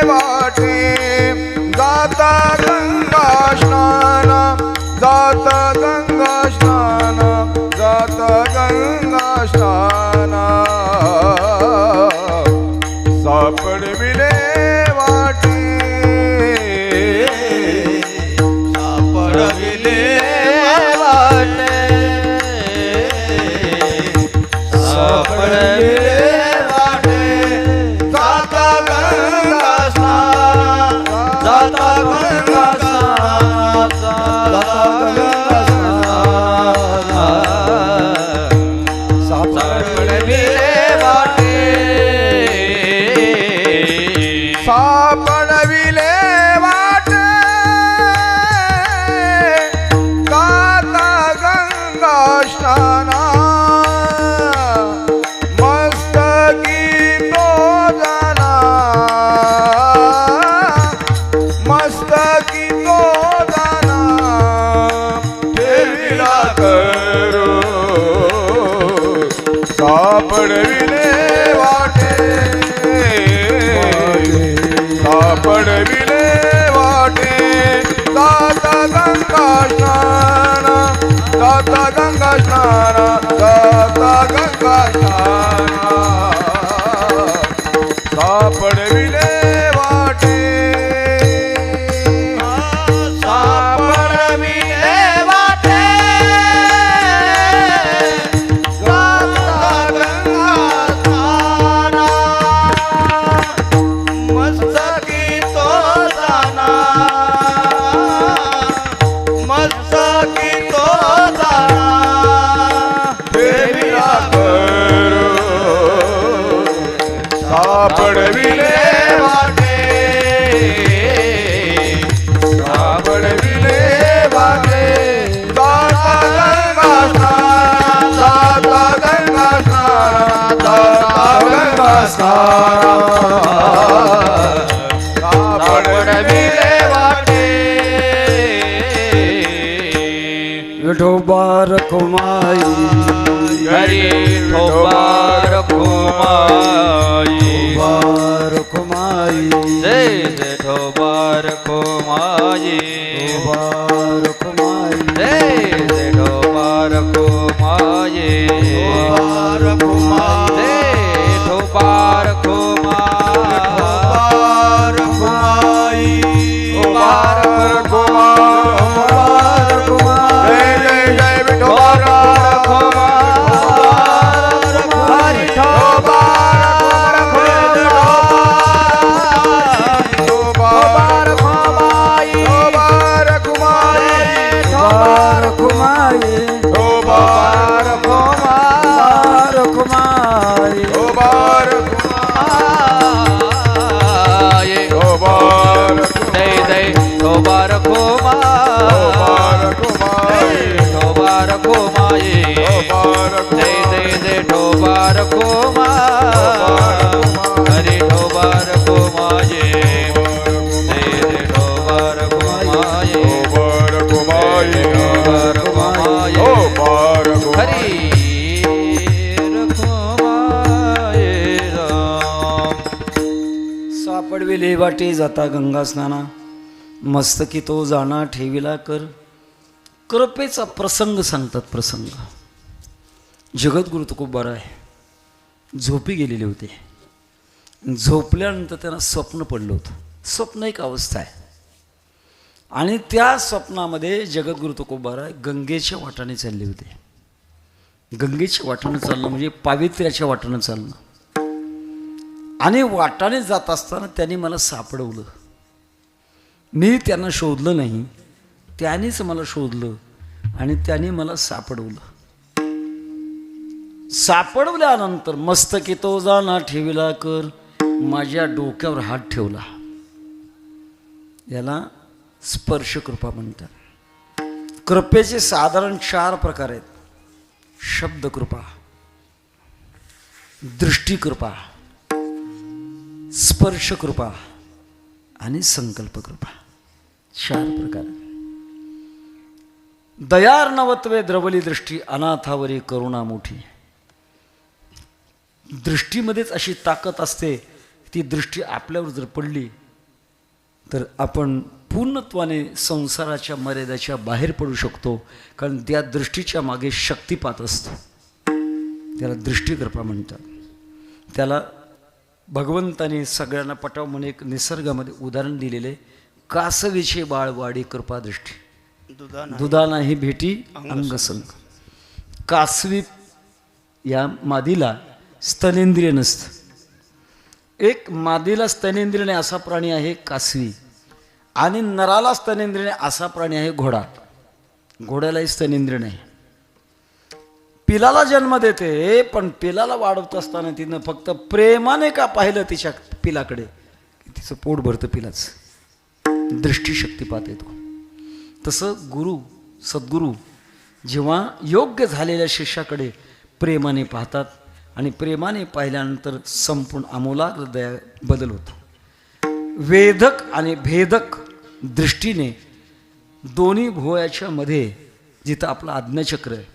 वाटे, जाता गंगा स्नान, जाता गंगा स्नान, जाता गंगा स्नान. सापडविले वाटे,
सापडविले
सापडविले वाटे सापडविले वाटे जाता गंगा स्नान जाता गंगा स्नान जाता गंगा स्नान सापडविले वाटे
सापडविले वाटे जाता गंगा स्नाना मस्तकी तो जाना मस्तकी तो जाना
देवीला करो सापडविले
वाटे
सापडविले वाटे जाता गंगा स्नान जाता गंगा स्नान जाता गंगा स्नान सापडविले वाटे
विठोबा रखुमाई
हरी ठोबार खुमाई
रखुमाई
जय जय ठोबार खुमाई
रखुमाई
जय जय ठोबार खुमाई
रघुमाई
जय ठोबार खुमाई
रघुमाई
कुमार कुमार जय जय जय विठोबा हरि ठोबार ठोबार ठोबार कुमार
रखुमाई
ठोबार
रखुमाई
ठोबार
खुमाई
ठोबार
जय जय ठोबार खुमाई
ठोबार
ठोबार खुमाई जय जय जय ठोबार खुमाई हरी ठोबार खुमाई जय जय ठोबार खुमाई ठोबार खुमाई हरी खुमाई राम
सापडविले वाटे जाता गंगा स्नाना मस्तकी तो जाणा ठेविला कर कृपेचा प्रसंग सांगतात. प्रसंग जगद्गुरु तुकोबार आहे झोपी गेलेले होते. झोपल्यानंतर त्यांना स्वप्न पडलं होतं. स्वप्न एक अवस्था आहे आणि त्या स्वप्नामध्ये जगद्गुरु तुकोबार गंगेच्या वाटाने चालले होते. गंगेच्या वाटाने चालणं म्हणजे पावित्र्याच्या वाटाने चालणं. आणि वाटाने जात असताना त्यांनी मला सापडवलं. मी त्यांना शोधलं नाही, त्यांनीच मला शोधलं आणि त्यांनी मला सापडवलं. सापडवल्यानंतर मस्तकी तो जाणा ठेविला कर माझ्या डोक्यावर हात ठेवला. याला स्पर्श कृपा म्हणतात. कृपेचे साधारण 4 प्रकार आहेत. शब्द कृपा, दृष्टी कृपा, स्पर्श कृपा आणि संकल्प कृपा. 4 प्रकार. दयार्णवत्वे द्रवली दृष्टी अनाथावरी करुणा मोठी. दृष्टीमध्येच अशी ताकद असते. ती दृष्टी आपल्यावर जर पडली तर आपण पूर्णत्वाने संसाराच्या मर्यादेच्या बाहेर पडू शकतो. कारण त्या दृष्टीच्या मागे शक्तिपात असतो. त्याला दृष्टीकृपा म्हणतात. त्याला भगवंताने सगळ्यांना पटाव म्हणून एक निसर्गामध्ये उदाहरण दिलेले. कासवीचे बाळ वाडी कृपादृष्टी दुधाना ही भेटी अंगसंग. कासवी या मादीला स्तनेंद्रिय नसतं. एक मादीला स्तनेंद्रिय नाही असा प्राणी आहे कासवी. आणि नराला स्तनेंद्रिय नाही असा प्राणी आहे घोडा. घोड्यालाही स्तनेंद्रिय नाही. पिलाला जन्म देते पण पिलाला वाढवत असताना तिनं फक्त प्रेमाने का पाहिलं तिच्या पिलाकडे तिचं पोट भरतं पिलाच. दृष्टीशक्तिपात येतो. तसं गुरु सद्गुरू जेव्हा योग्य झालेल्या शिष्याकडे प्रेमाने पाहतात आणि प्रेमाने पाहिल्यानंतर संपूर्ण आमूलाग्र दया बदल होतो. वेधक आणि भेदक दृष्टीने दोन्ही भुवयाच्या मध्ये जिथं आपलं आज्ञाचक्र आहे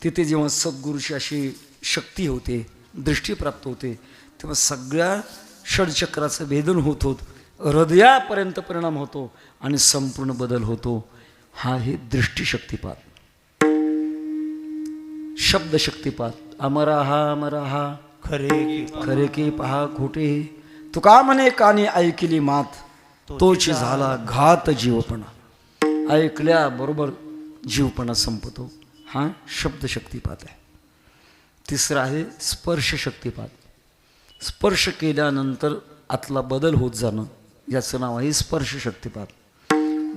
तिथे जेव्हा सद्गुरूची अशी शक्ती होते, दृष्टी प्राप्त होते, तेव्हा सगळ्या षडचक्राचं भेदन होत होत हृदयापर्यंत परिणाम होतो आणि संपूर्ण बदल होतो. हा हे दृष्टीशक्तिपात. शब्दशक्तिपात. अमरा खरे की पहा खोटे. तुका म्हणे कानी ऐकली मात, तोची झाला घात जीवपणा. ऐकल्याबरोबर जीवपणा संपतो. हा शब्दशक्तिपात आहे. तिसरा आहे स्पर्शशक्तिपात. स्पर्श केल्यानंतर आतला बदल होत जाणं, याचं नाव आहे स्पर्शशक्तिपात.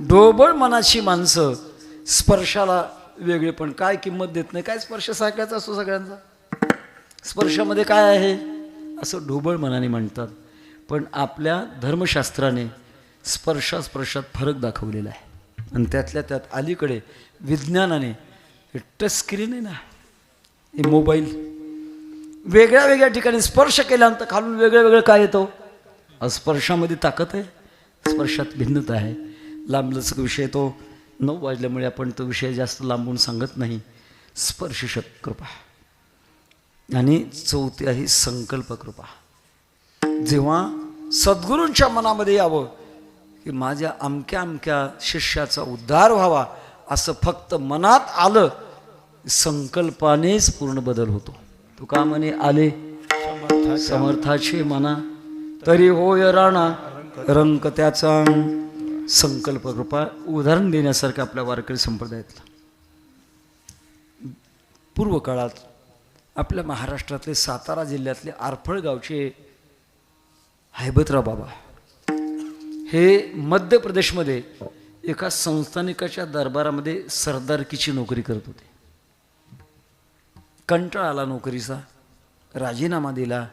ढोबळ मनाची माणसं स्पर्शाला वेगळे, पण काय किंमत देत नाही. काय स्पर्श सारखाच असतो सगळ्यांचा, स्पर्शामध्ये काय आहे असं ढोबळ मनाने म्हणतात. पण आपल्या धर्मशास्त्राने स्पर्शात फरक दाखवलेला आहे. आणि त्यातल्या त्यात अलीकडे विज्ञानाने हे टच स्क्रीन आहे ना, हे मोबाईल, वेगळ्या वेगळ्या ठिकाणी स्पर्श केल्यानंतर खालून वेगळं काय येतो. स्पर्शामध्ये ताकद आहे, स्पर्शात भिन्नता आहे. लांबलचक विषय तो 9 वाजल्यामुळे आपण तो विषय जास्त लांबून सांगत नाही. स्पर्शकृपा. आणि चौथी आहे संकल्पकृपा. जेव्हा सद्गुरूंच्या मनामध्ये यावं की माझ्या अमक्या अमक्या शिष्याचा उद्धार व्हावा असं फक्त मनात आलं, संकल्पानेच पूर्ण बदल होतो. तुका म्हणे आले समर्थाचे मना, तरी होय राणा रंक त्याचा. संकल्पकृपा उदाहरण देण्यासारखं आपल्या वारकरी संप्रदायातलं. पूर्व काळात आपल्या महाराष्ट्रातले सातारा जिल्ह्यातले आरफळ गावचे हैबतराव बाबा हे मध्य प्रदेशमध्ये एका संस्थानिकाच्या दरबारामध्ये सरदारकीची नोकरी करत होते. कंटाळा आला नोकरीचा, राजीनामा दिला,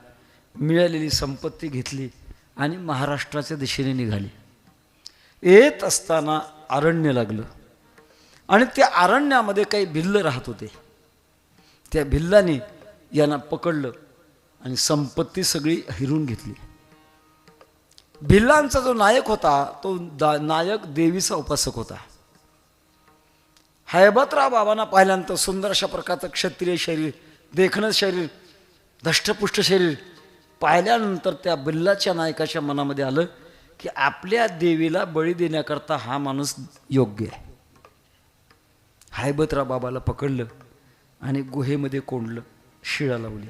मिळालेली संपत्ती घेतली आणि महाराष्ट्राच्या दिशेने निघाले. येत असताना अरण्य लागलं आणि त्या अरण्यामध्ये काही भिल्ल राहत होते. त्या भिल्लाने यांना पकडलं आणि संपत्ती सगळी हिरून घेतली. भिल्लांचा जो नायक होता तो नायक देवीचा उपासक होता. हैबतराव बाबांना पाहिल्यानंतर सुंदर अशा प्रकारचं क्षत्रिय शरीर, देखणं शरीर, धष्टपुष्ट शरीर पाहिल्यानंतर त्या भिल्लाच्या नायकाच्या मनामध्ये आलं की आपल्या देवीला बळी देण्याकरता हा माणूस योग्य आहे. हैबतराव बाबाला पकडलं आणि गुहेमध्ये कोंडलं, शिळा लावली,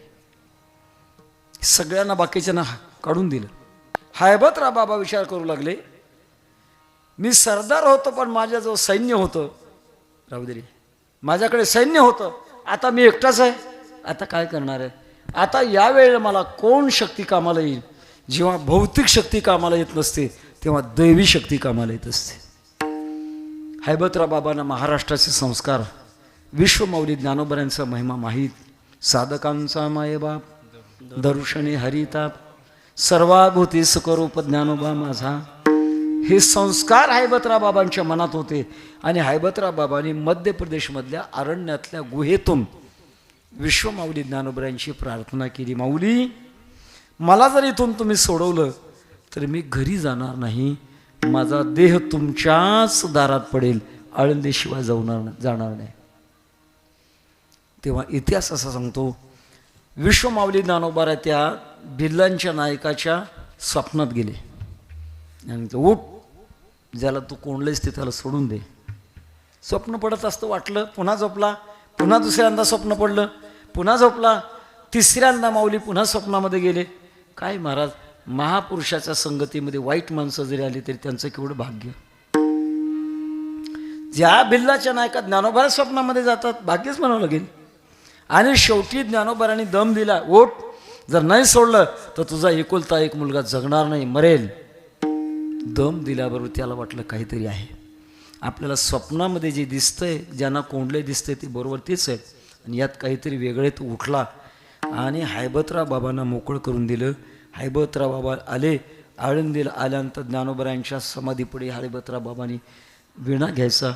सगळ्यांना बाकीच्यांना काढून दिलं. हैबतराव बाबा विचार करू लागले, मी सरदार होतो पण माझ्याजवळ सैन्य होतं, राहू दे रे, माझ्याकडे सैन्य होतं, आता मी एकटाच आहे, आता काय करणार आहे. आता यावेळेला मला कोण शक्ती कामाला येईल. जेव्हा भौतिक शक्ती कामाला येत नसते तेव्हा दैवी शक्ती कामाला येत असते. हैबतराव बाबांना महाराष्ट्राचे संस्कार, विश्वमौली ज्ञानोबऱ्यांचा महिमा माहीत, साधकांचा मायबाप, दर्शने हरिताप, सर्वाभूती सुखरूप ज्ञानोबा माझा, हे संस्कार हैबतराव बाबांच्या मनात होते. आणि हैबतराव बाबांनी मध्य प्रदेशमधल्या अरण्यातल्या गुहेतून विश्वमाऊली ज्ञानोबऱ्यांची प्रार्थना केली, माऊली मला जर इथून तुम्ही सोडवलं तर मी घरी जाणार नाही, माझा देह तुमच्याच दारात पडेल, आळंदीशिवाय जाणार नाही. तेव्हा इतिहास असा सांगतो, विश्वमाऊली ज्ञानोबा त्या भिल्लांच्या नायकाच्या स्वप्नात गेले आणि उठ, ज्याला तू कोंडलेस ते त्याला सोडून दे. स्वप्न पडत असतं, वाटलं, पुन्हा झोपला, पुन्हा दुसऱ्यांदा स्वप्न पडलं, पुन्हा झोपला, तिसऱ्यांदा माऊली पुन्हा स्वप्नामध्ये गेले. काय महाराज, महापुरुषाच्या संगतीमध्ये वाईट माणसं जरी आली तरी त्यांचं केवढं भाग्य. ज्या भिल्लाच्या नायका ज्ञानोबा स्वप्नामध्ये जातात, भाग्यच म्हणावं लागेल. आणि शेवटी ज्ञानोबारांनी दम दिला, ओठ, जर नाही सोडलं तर तुझा एकुलता एक मुलगा जगणार नाही, मरेल. दम दिल्याबरोबर त्याला वाटलं काहीतरी आहे. आपल्याला स्वप्नामध्ये जे दिसतंय, ज्यांना कोंडले दिसतंय ते बरोबर तेच आहे, आणि यात काहीतरी वेगळे. तो उठला आणि हैबतराव बाबांना मोकळं करून दिलं. हैबतराव बाबा आले. आळंदीला आल्यानंतर ज्ञानोबरांच्या समाधीपुढे हैबतराव बाबांनी विणा घ्यायचा,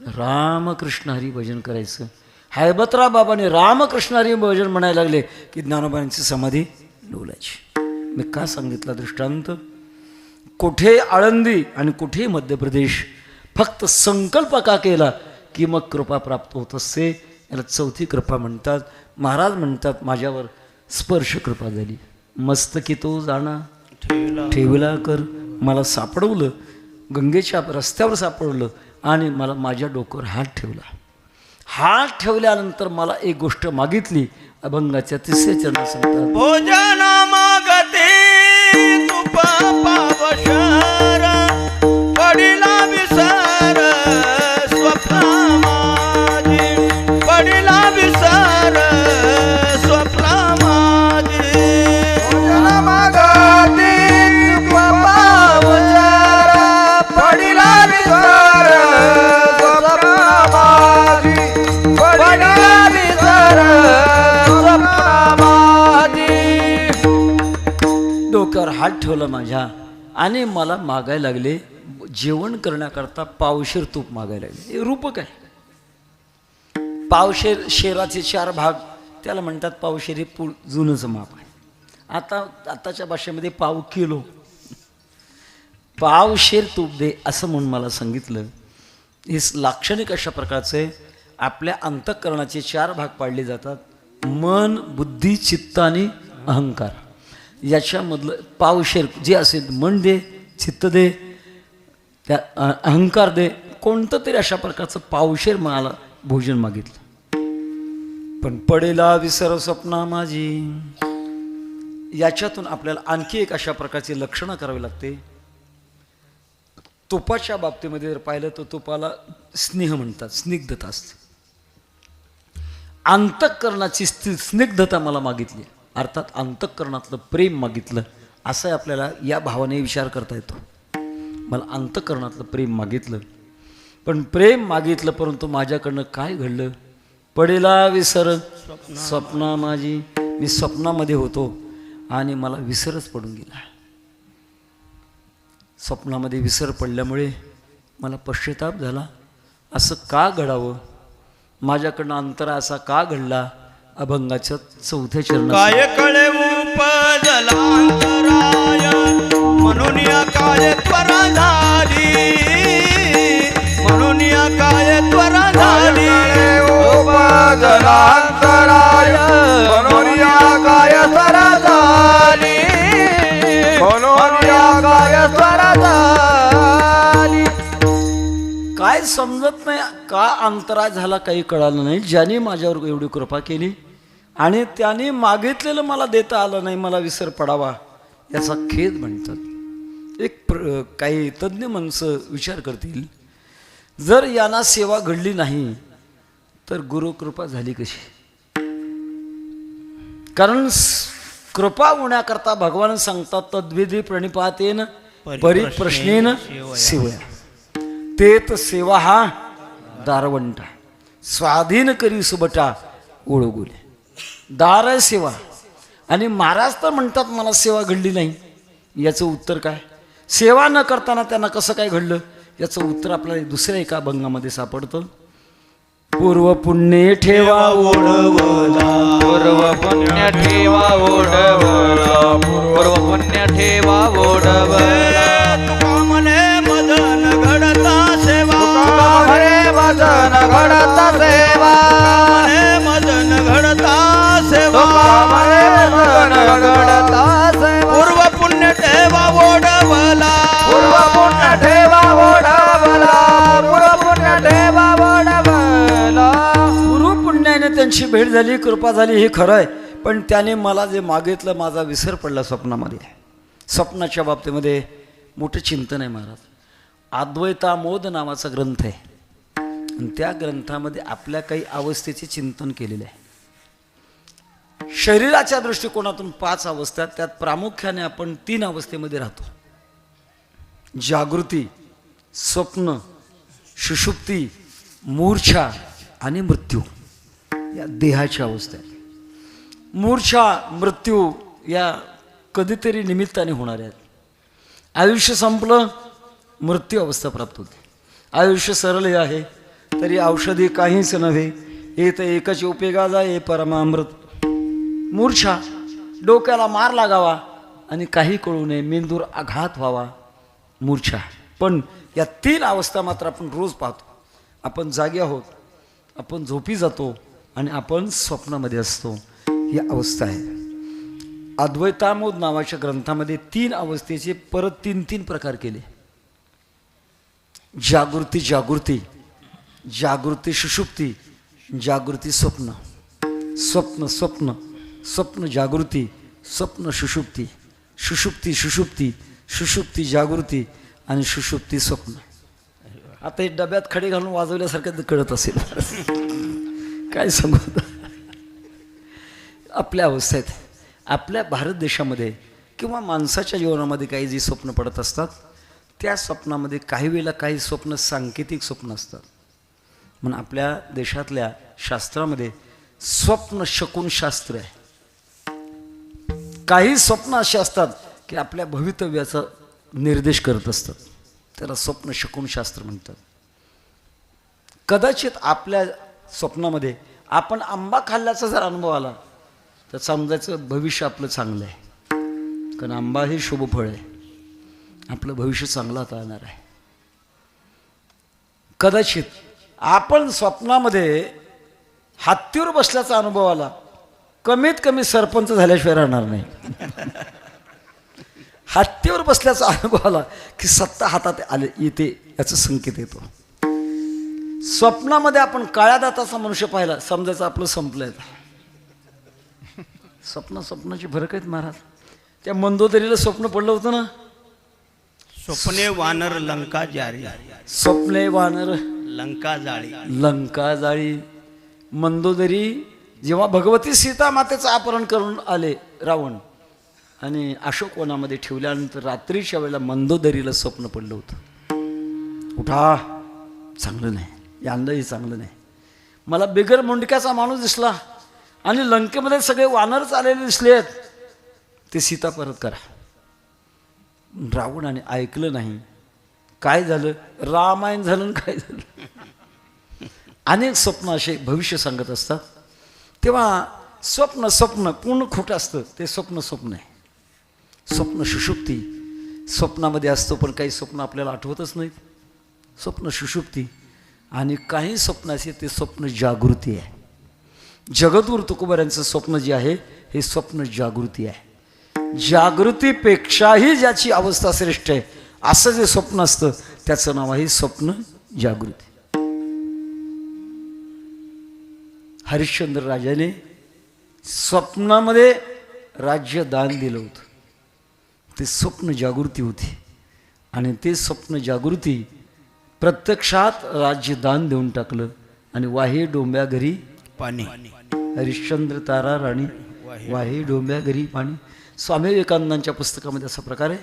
रामकृष्ण हरी भजन करायचं. हैबतराव बाबांनी रामकृष्ण हरी भजन म्हणायला लागले की ज्ञानोबरांची समाधी डोलायची. मी का सांगितला दृष्टांत, कुठे आळंदी आणि कुठे मध्य प्रदेश, फक्त संकल्प का केला की मग कृपा प्राप्त होत असते. याला चौथी कृपा म्हणतात. महाराज म्हणतात माझ्यावर स्पर्श कृपा झाली. मस्तकी तो जाणा ठेवला कर. मला सापडवलं, गंगेच्या रस्त्यावर सापडवलं आणि मला माझ्या डोक्यावर हात ठेवला. हात ठेवल्यानंतर मला एक गोष्ट मागितली. अभंगाच्या 3ऱ्या चरणात सांगतात,
भोजन मागते तुप पावशर पडिला विसर स्वप्न माझी पडिला विसर स्वप्न माझी
मागती पावशर पडिला विसर स्वप्न माझी पडिला विसर स्वप्न माझी.
डोक्यावर हात ठेवला माझ्या आणि मला मागायला लागले, जेवण करण्याकरता पावशेर तूप मागायला लागले. हे रूपक आहे. पावशेर, शेराचे 4 भाग, त्याला म्हणतात पावशेर. हे जुनंच माप आहे. आताच्या भाषेमध्ये पाव किलो. पावशेर तूप दे असं म्हणून मला सांगितलं. हे लाक्षणिक अशा प्रकारचं आहे. आपल्या अंतःकरणाचे 4 भाग पाडले जातात: मन, बुद्धी, चित्त आणि अहंकार. याच्यामधलं पावशेर जे असेल, मन दे, चित्त दे, त्या अहंकार दे, कोणतं तरी अशा प्रकारचं पावशेर मला भोजन मागितलं. पण पडेला विसर स्वप्ना माझी. याच्यातून आपल्याला आणखी एक अशा प्रकारची लक्षणं करावी लागते. तुपाच्या बाबतीमध्ये जर पाहिलं तर तुपाला स्नेह म्हणतात, स्निग्धता असते. अंतःकरणाची स्निग्धता मला मागितली, अर्थात अंतःकरणातलं प्रेम मागितलं. असं आपल्याला या भावाने विचार करता येतो. मला अंतःकरणातलं प्रेम मागितलं, पण प्रेम मागितलं, परंतु माझ्याकडनं काय घडलं? पडेला विसर स्वप्ना माझी. मी स्वप्नामध्ये होतो आणि मला विसरच पडून गेला. स्वप्नामध्ये विसर पडल्यामुळे मला पश्चाताप झाला. असं का घडावं? माझ्याकडनं अंतरा असा का घडला? अभंगाच्या 4थ्या चरणात
काय कळे उपजला अंतराय म्हणून या काय त्वरा झाली म्हणून या काय त्वरा झाली
उपजलांतराय म्हणून या काय त्वरा झाली म्हणून या काय त्वरा झाली.
काय समजत नाही, का अंतराय झाला काही कळालं नाही. ज्याने माझ्यावर एवढी कृपा केली आणि त्याने मागितलेलं मला देता आलं नाही, मला विसर पडावा, याचा खेद म्हणतात. काही तज्ज्ञ माणसं विचार करतील, जर यांना सेवा घडली नाही तर गुरुकृपा झाली कशी? कारण कृपा होण्याकरता भगवान सांगतात, तद्विधी प्रणिपातेन परिप्रश्नेन सेवया. तेत सेवा हा दारवंटा स्वाधीन करी सुबटा ओळगुले. दार आहे सेवा. आणि महाराज तर म्हणतात मला सेवा घडली नाही. याचं उत्तर काय? सेवा न करताना त्यांना कसं काय घडलं? याचं उत्तर आपल्याला दुसऱ्या एका अभंगामध्ये सापडतं. पूर्व पुण्य ठेवा ओढवला,
पूर्व पुण्य ठेवा ओढवला, पूर्व पुण्य ठेवा ओढवला.
तुका म्हणे मदन घडता सेवा
हरे भजन घडता सेवा
म्हणे मदन घडता सेवा
हरे भजन घडता सेवा.
पूर्व पुण्य ठेवा ओढवला
पूर्व पुण्य ठेवा ओढवला, पूर्व पुण्य ठेवा ओढवला.
पूर्व पुण्याने त्यांची भेट झाली, कृपा झाली, हे खरं आहे. पण त्याने मला जे मागितलं, माझा विसर पडला स्वप्नामध्ये. स्वप्नाच्या बाबतीमध्ये मोठं चिंतन आहे महाराज. अद्वैतामोद नावाचा ग्रंथ आहे आणि त्या ग्रंथामध्ये आपल्या काही अवस्थेचे चिंतन केलेले आहे. शरीराच्या दृष्टिकोनातून 5 अवस्था, त्यात प्रामुख्याने आपण 3 अवस्थेमध्ये राहतो: जागृती, स्वप्न, सुषुप्ती, मूर्छा आणि मृत्यू. या देहाच्या अवस्था आहेत. मूर्छा, मृत्यू या कधीतरी निमित्ताने होणाऱ्या आहेत. आयुष्य संपलं, मृत्यू अवस्था प्राप्त होते. आयुष्य सरळ आहे तरी औषधी काहीच नव्हे, हे तर एकच उपयोगाचा हे परमामृत. मूर्छा, डोक्याला मार लागावा आणि काही कळू नये, मेंदूर आघात व्हावा, मूर्छा. पण या 3 अवस्था मात्र आपण रोज पाहतो. आपण जागे आहोत, आपण झोपी जातो, आणि आपण स्वप्नामध्ये असतो, ही अवस्था आहे. अद्वैतामोद नावाच्या ग्रंथामध्ये 3 अवस्थेचे परत 3 प्रकार केले. जागृती जागृती, जागृती सुषुप्ती, जागृती स्वप्न, स्वप्न स्वप्न, स्वप्न जागृती, स्वप्न सुषुप्ती, सुषुप्ती सुषुप्ती, सुषुप्ती जागृती आणि सुषुप्ती स्वप्न. आता हे डब्यात खडे घालून वाजवल्यासारखं कळत असेल. काय सांगू आपल्या अवस्थेत, आपल्या भारत देशामध्ये किंवा माणसाच्या जीवनामध्ये काही जी स्वप्न पडत असतात, त्या स्वप्नामध्ये काही वेळेला काही स्वप्न सांकेतिक स्वप्न असतात. म्हणून आपल्या देशातल्या शास्त्रामध्ये स्वप्न शकुन शास्त्र आहे. काही स्वप्न असे असतात की आपल्या भवितव्याचा निर्देश करत असतात, त्याला स्वप्न शकुन शास्त्र म्हणतात. कदाचित आपल्या स्वप्नामध्ये आपण आंबा खाल्ल्याचा जर अनुभव आला तर समजायचं भविष्य आपलं चांगलं आहे, कारण आंबा हे शुभ फळ आहे, आपलं भविष्य चांगलं आता येणार आहे. कदाचित आपण स्वप्नामध्ये हत्तीवर बसल्याचा अनुभव आला, कमीत कमी सरपंच झाल्याशिवाय राहणार नाही. हत्तीवर बसल्याचा अनुभव आला की सत्ता हातात आले येते, याचा संकेत येतो. स्वप्नामध्ये आपण काळ्या दाताचा मनुष्य पाहिला, समजायचं आपलं संपलंय. स्वप्नाची फरक आहेत महाराज. त्या मंदोदरीला स्वप्न पडलं होतं ना,
स्वप्ने वानर लंका जारी,
स्वप्ने वानर
लंका जाळी.
लंका जाळी. मंदोदरी जेव्हा भगवती सीता मातेचं अपहरण करून आले रावण आणि अशोकवनामध्ये ठेवल्यानंतर रात्रीच्या वेळेला मंदोदरीला स्वप्न पडलं होतं, उठा, चांगलं नाही, यांनाही चांगलं नाही. मला बिगर मुंडक्याचा माणूस दिसला आणि लंकेमध्ये सगळे वानरच आलेले दिसलेत, ते सीता परत करा. रावणाने ऐकलं नाही. काय झालं, रामायण झालं आणि काय झालं. अनेक स्वप्न असे भविष्य सांगत असतात. तेव्हा स्वप्न पूर्ण खोटं असतं, ते स्वप्न आहे. स्वप्न सुषुप्ती, स्वप्नामध्ये असतो पण काही स्वप्न आपल्याला आठवतच नाहीत, स्वप्न सुषुप्ती. आणि काही स्वप्न असे ते स्वप्न जागृती आहे. जगद्गुरु तुकोबारांचं स्वप्न जे आहे हे स्वप्न जागृती आहे. जागृतीपेक्षाही ज्याची अवस्था श्रेष्ठ आहे असं जे स्वप्न असतं त्याचं नाव आहे स्वप्न जागृती. हरिश्चंद्र राजाने स्वप्नामध्ये राज्य दान दिलं होतं, ते स्वप्न जागृती होती. आणि ते स्वप्न जागृती प्रत्यक्षात राज्य दान देऊन टाकलं आणि वाहे डोंब्या घरी
पाणी.
हरिश्चंद्र तारा राणी वाहे डोंब्या घरी पाणी. स्वामी विवेकानंदांच्या पुस्तकामध्ये असा प्रकार आहे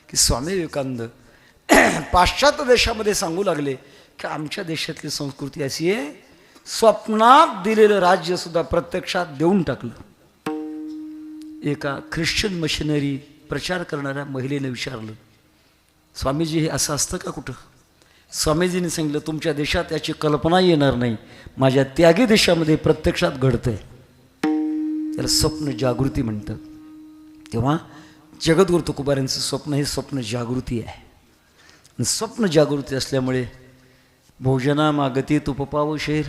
की स्वामी विवेकानंद पाश्चात्य देशामध्ये सांगू लागले की आमच्या देशातली संस्कृती अशी आहे, स्वप्नात दिलेलं राज्य सुद्धा प्रत्यक्षात देऊन टाकलं. एका ख्रिश्चन मशिनरी प्रचार करणाऱ्या महिलेने विचारलं, स्वामीजी हे असं असतं का कुठं? स्वामीजींनी सांगितलं, तुमच्या देशात याची कल्पना येणार नाही, माझ्या त्यागी देशामध्ये प्रत्यक्षात घडतंय. त्याला स्वप्न जागृती म्हणतात. तेव्हा जगद्गुरु तुकोबारांचं स्वप्न हे स्वप्न जागृती आहे. आणि स्वप्न जागृती असल्यामुळे भोजना मागती तुपपाव शेर,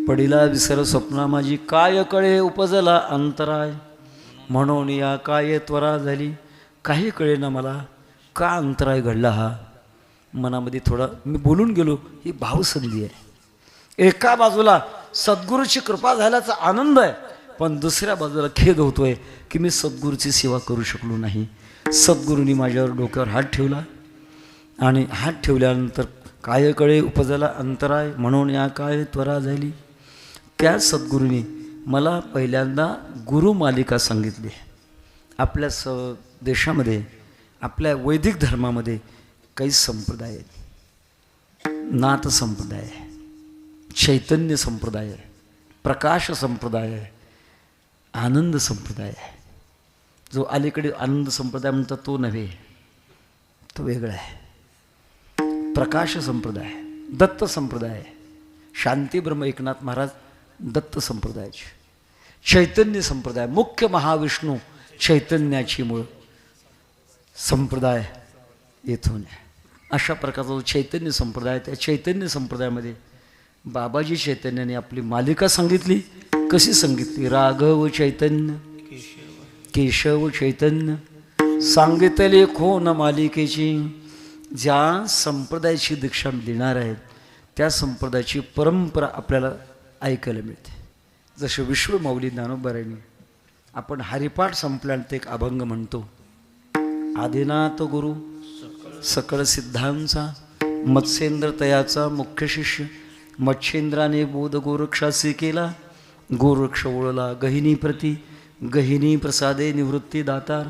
पडिला विसर स्वप्ना माझी, काय कळे उपजला अंतराय, म्हणून या काय त्वरा झाली. काही कळे ना मला का अंतराय घडला. हा मनामध्ये थोडा मी बोलून गेलो, ही भावसंधी आहे. एका बाजूला सद्गुरूची कृपा झाल्याचा आनंद आहे, पण दुसऱ्या बाजूला खेद होतोय की मी सद्गुरूची सेवा करू शकलो नाही. सद्गुरूंनी माझ्यावर डोक्यावर हात ठेवला आणि हात ठेवल्यानंतर काय कळे उपजला अंतराय, म्हणून या काय त्वरा झाली. त्या सद्गुरूंनी मला पहिल्यांदा गुरुमालिका सांगितली. आपल्या देशामध्ये आपल्या वैदिक धर्मामध्ये काही संप्रदाय आहेत. नाथ संप्रदाय आहे, चैतन्य संप्रदाय आहे, प्रकाश संप्रदाय आहे, आनंद संप्रदाय आहे. जो अलीकडे आनंद संप्रदाय म्हणतात तो नव्हे, तो वेगळा आहे. प्रकाश संप्रदाय, दत्त संप्रदाय, शांती ब्रह्म एकनाथ महाराज दत्त संप्रदायाचे, चैतन्य संप्रदाय, मुख्य महाविष्णू चैतन्याची मूळ संप्रदाय येथून आहे. अशा प्रकारचा जो चैतन्य संप्रदाय, त्या चैतन्य संप्रदायामध्ये बाबाजी चैतन्याने आपली मालिका सांगितली. कशी सांगितली? राघव चैतन्य केशव चैतन्य सांगितले खोन मालिकेची. ज्या संप्रदायाची दीक्षा देणार आहेत त्या संप्रदायाची परंपरा आपल्याला ऐकायला मिळते. जसे विश्वमाऊली ज्ञानोबारायांनी आपण हरिपाठ संपल्यानंतर एक अभंग म्हणतो. आदिनाथ गुरु सकळ सिद्धांचा मत्स्येंद्र तयाचा मुख्य शिष्य मच्छेंद्राने बोध गोरक्षासी केला. गोरक्ष ओळला गहिनी प्रती गहिनी प्रसादे निवृत्ती दातार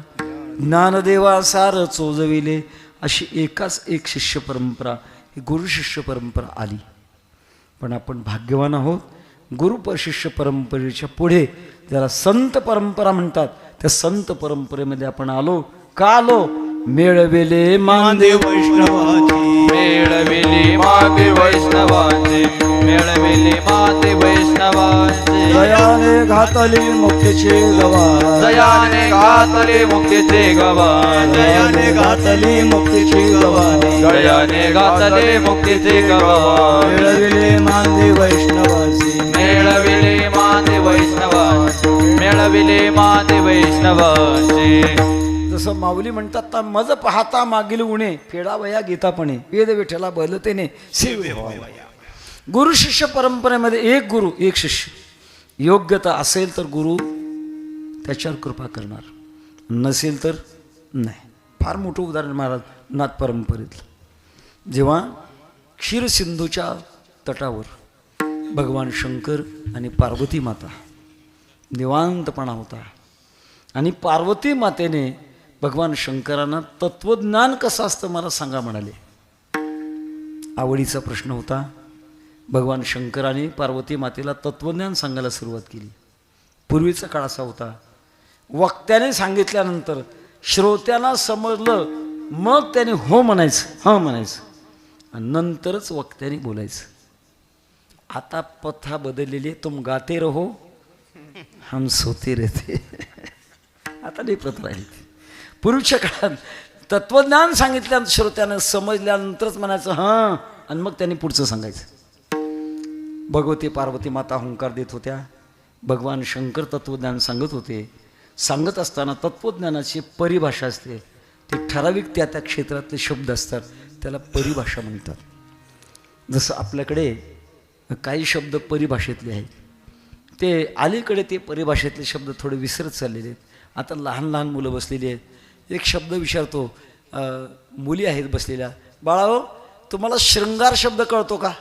ज्ञानदेवा सार चोजविले. अशी एकाच एक शिष्य परंपरा ही गुरु शिष्य परंपरा आली. पण आपण भाग्यवान आहोत. गुरु शिष्य परंपरेच्या पुढे ज्याला संत परंपरा म्हणतात त्या संत परंपरेमध्ये आपण आलो. का आलो? मेळविले मांदे
वैष्णवाची
मेळविली माते वैष्णवांचे मेळविली माते वैष्णवांचे
दयाने घातली मुक्तीचे गवार.
दयाने घातले मुक्तीचे गवार.
दयाने घातली
मुक्तीची गवार.
दयाने घातले मुक्तीचे गवार.
मिळविले मांदे वैष्णवासी.
मेळविले माते वैष्णवांचे मेळविले माते वैष्णवांचे.
जसं माऊली म्हणतात ता मज पाहता मागील उणे फेडावया गीतापणे वेद विठ्ठला बलतेने सेवे व्हावया. गुरु शिष्य परंपरेमध्ये एक गुरु एक शिष्य. योग्यता असेल तर गुरु त्याच्यावर कृपा करणार, नसेल तर नाही. फार मोठं उदाहरण महाराज नाथ परंपरेतलं. जेव्हा क्षीरसिंधूच्या तटावर भगवान शंकर आणि पार्वती माता निवांतपणा होता आणि पार्वती मातेने भगवान शंकरांना तत्वज्ञान कसं असतं मला सांगा म्हणाले. आवडीचा प्रश्न होता. भगवान शंकराने पार्वती मातेला तत्वज्ञान सांगायला सुरुवात केली. पूर्वीचा काळ असा होता, वक्त्याने सांगितल्यानंतर श्रोत्यांना समजलं मग त्याने हो म्हणायचं, हां म्हणायचं आणि नंतरच वक्त्याने बोलायचं. आता प्रथा बदललेली आहे. तुम गाते रहो हम सोते रहते. आता नाही प्रथा राहिली. पूर्वीच्या काळात तत्वज्ञान सांगितल्यानंतर श्रोत्यानं समजल्यानंतरच म्हणायचं हां आणि मग त्यांनी पुढचं सांगायचं. भगवती पार्वती माता हुंकार देत होत्या. भगवान शंकर तत्वज्ञान सांगत होते. सांगत असताना तत्वज्ञानाची परिभाषा असते. ते ठराविक त्या त्या क्षेत्रातले शब्द असतात, त्याला परिभाषा म्हणतात. जसं आपल्याकडे काही शब्द परिभाषेतले आहेत, ते अलीकडे ते परिभाषेतले शब्द थोडे विसरत चाललेले आहेत. आता लहान लहान मुलं बसलेली आहेत. एक शब्द विचारतो, मुली आहेत बसलेल्या, बाळाओ तुम्हाला शृंगार शब्द कळतो का?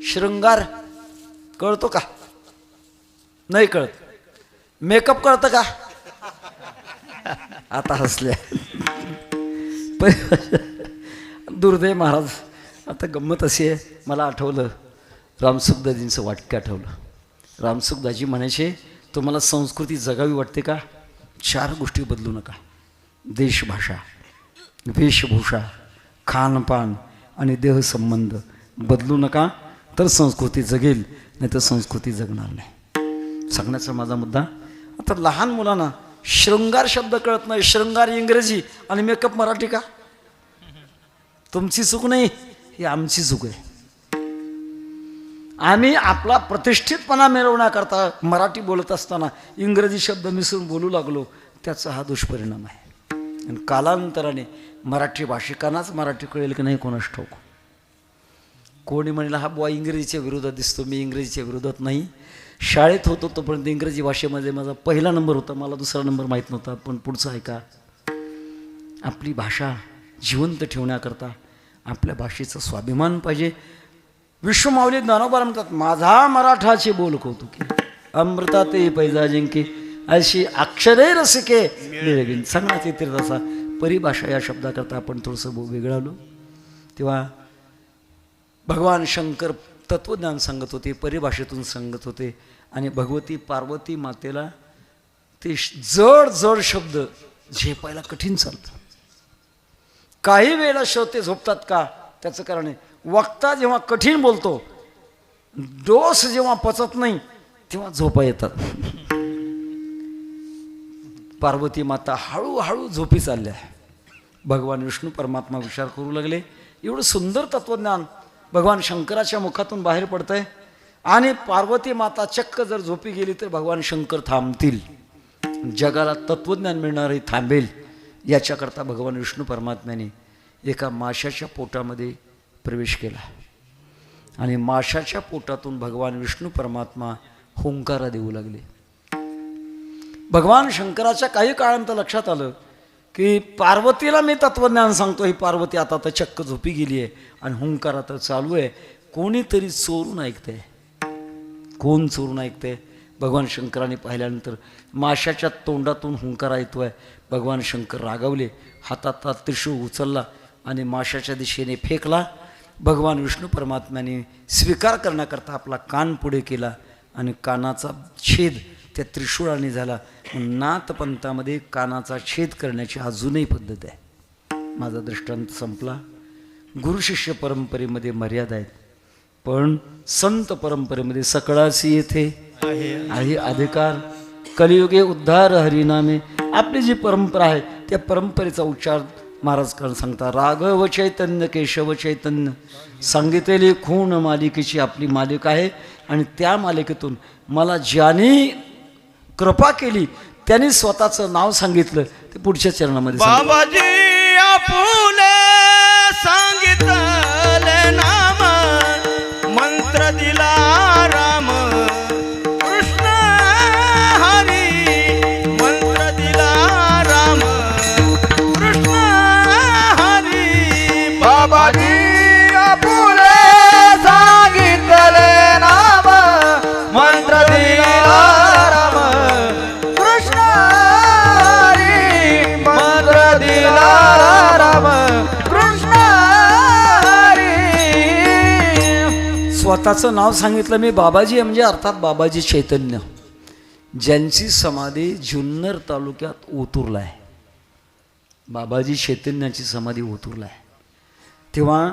शृंगार कळतो का? नाही कळत. मेकअप कळतं का? आता हसल्या. दुर्दैव महाराज. आता गंमत अशी आहे, मला आठवलं रामसुखदाजींचं वाक्य आठवलं. रामसुखदाजी म्हणायचे, तुम्हाला संस्कृती जगावी वाटते का? 4 गोष्टी बदलू नका. देशभाषा, वेशभूषा, खानपान आणि देहसंबंध बदलू नका, तर संस्कृती जगेल, नाही तर संस्कृती जगणार नाही. सांगण्याचा माझा मुद्दा, आता लहान मुलांना शृंगार शब्द कळत नाही. शृंगार इंग्रजी आणि मेकअप मराठी का? तुमची चूक नाही, ही आमची चूक आहे. आम्ही आपला प्रतिष्ठितपणा मिळवण्याकरता मराठी बोलत असताना इंग्रजी शब्द मिसळून बोलू लागलो, त्याचा हा दुष्परिणाम आहे. आणि कालांतराने मराठी भाषिकांनाच मराठी कळेल की नाही कोणास ठाऊक. कोणी म्हणेल हा बुवा इंग्रजीच्या विरोधात दिसतो. मी इंग्रजीच्या विरोधात नाही. शाळेत होतो तोपर्यंत इंग्रजी भाषेमध्ये माझा पहिला नंबर होता, मला दुसरा नंबर माहीत नव्हता. पण पुढचं ऐका, आपली भाषा जिवंत ठेवण्याकरता आपल्या भाषेचा स्वाभिमान पाहिजे. विश्वमाऊली ज्ञानोबा म्हणतात, माझा मराठाचे बोल कौतुके अमृता ते पैजा जिंके अशी अक्षरे रसिके मिळवीन. सांगण्यात येते तसा परिभाषा या शब्दाकरता आपण थोडंसं वेगळं आलो. तेव्हा भगवान शंकर तत्वज्ञान सांगत होते, परिभाषेतून सांगत होते आणि भगवती पार्वती मातेला ते जड जड शब्द झेपायला कठीण चालतं. काही वेळेला श्रोते झोपतात का? त्याचं कारण आहे, वक्ता जेव्हा कठीण बोलतो, डोस जेव्हा पचत नाही तेव्हा झोपा येतात. पार्वती माता हळूहळू झोपी चालल्या. भगवान विष्णू परमात्मा विचार करू लागले, एवढं सुंदर तत्वज्ञान भगवान शंकराच्या मुखातून बाहेर पडतंय आणि पार्वती माता चक्क जर झोपी गेली तर भगवान शंकर थांबतील, जगाला तत्वज्ञान मिळणारही थांबेल. याच्याकरता भगवान विष्णू परमात्म्याने एका माशाच्या पोटामध्ये प्रवेश केला आणि माशाच्या पोटातून भगवान विष्णू परमात्मा हुंकारा देऊ लागले. भगवान शंकराच्या काही काळानंतर लक्षात आलं की पार्वतीला मी तत्वज्ञान सांगतो, ही पार्वती आता तर चक्क झोपी गेली आहे आणि हुंकारा तर चालू आहे, कोणीतरी चोरून ऐकतंय. कोण चोरून ऐकतंय? भगवान शंकराने पाहिल्यानंतर माशाच्या तोंडातून हुंकारा येतोय. भगवान शंकर रागावले, हातात त्रिशूळ उचलला आणि माशाच्या दिशेने फेकला. भगवान विष्णू परमात्म्याने स्वीकार करण्याकरता आपला कान पुढे केला आणि कानाचा छेद त्या त्रिशूळाने झाला. नाथपंथामध्ये कानाचा छेद करण्याची अजूनही पद्धत आहे. माझा दृष्टांत संपला. गुरुशिष्य परंपरेमध्ये मर्यादा आहेत, पण संत परंपरेमध्ये सकळासी येथे आहे अधिकार. कलियुगे उद्धार हरिनामे. आपली जी परंपरा आहे त्या परंपरेचा उच्चार महाराज कारण सांगता. राघव चैतन्य केशव चैतन्य सांगितलेली खूण मालिकेची आपली मालिका आहे आणि त्या मालिकेतून मला ज्याने कृपा केली त्यांनी स्वतःचं नाव सांगितलं ते पुढच्या चरणामध्ये
बाबाजी आपुले सांगितले नाम, मंत्र दिला राम कृष्ण हरी, मंत्र दिला राम कृष्ण हरी.
बाबाजी आपुले सांगितले नाम, मंत्र दिला राम कृष्ण हरी, मंत्र दिला राम कृष्ण हरी.
स्वतःचं नाव सांगितलं मी बाबाजी म्हणजे अर्थात बाबाजी चैतन्य, ज्यांची समाधी जुन्नर तालुक्यात ओतूरला आहे. बाबाजी चैतन्याची समाधी ओतूरला आहे. तेव्हा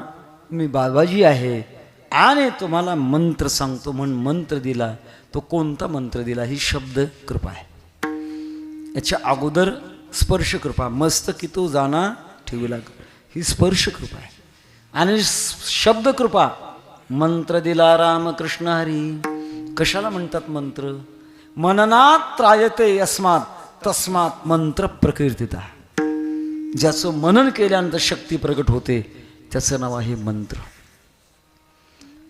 मी बाबाजी आहे आणि तुम्हाला मंत्र सांगतो म्हणून मंत्र दिला. तो कोणता मंत्र दिला? ही शब्द कृपा आहे. याच्या अगोदर स्पर्श कृपा, मस्तकी तो जाणा ठेवला, ही स्पर्श कृपा आहे. आणि शब्द कृपा, मंत्र दिला रामकृष्ण हरी. कशाला म्हणतात मंत्र? मननात त्रायते यस्मात तस्मात मंत्र प्रकीर्तिता. ज्याचं मनन केल्यानंतर शक्ती प्रगट होते त्याचं नाव आहे मंत्र.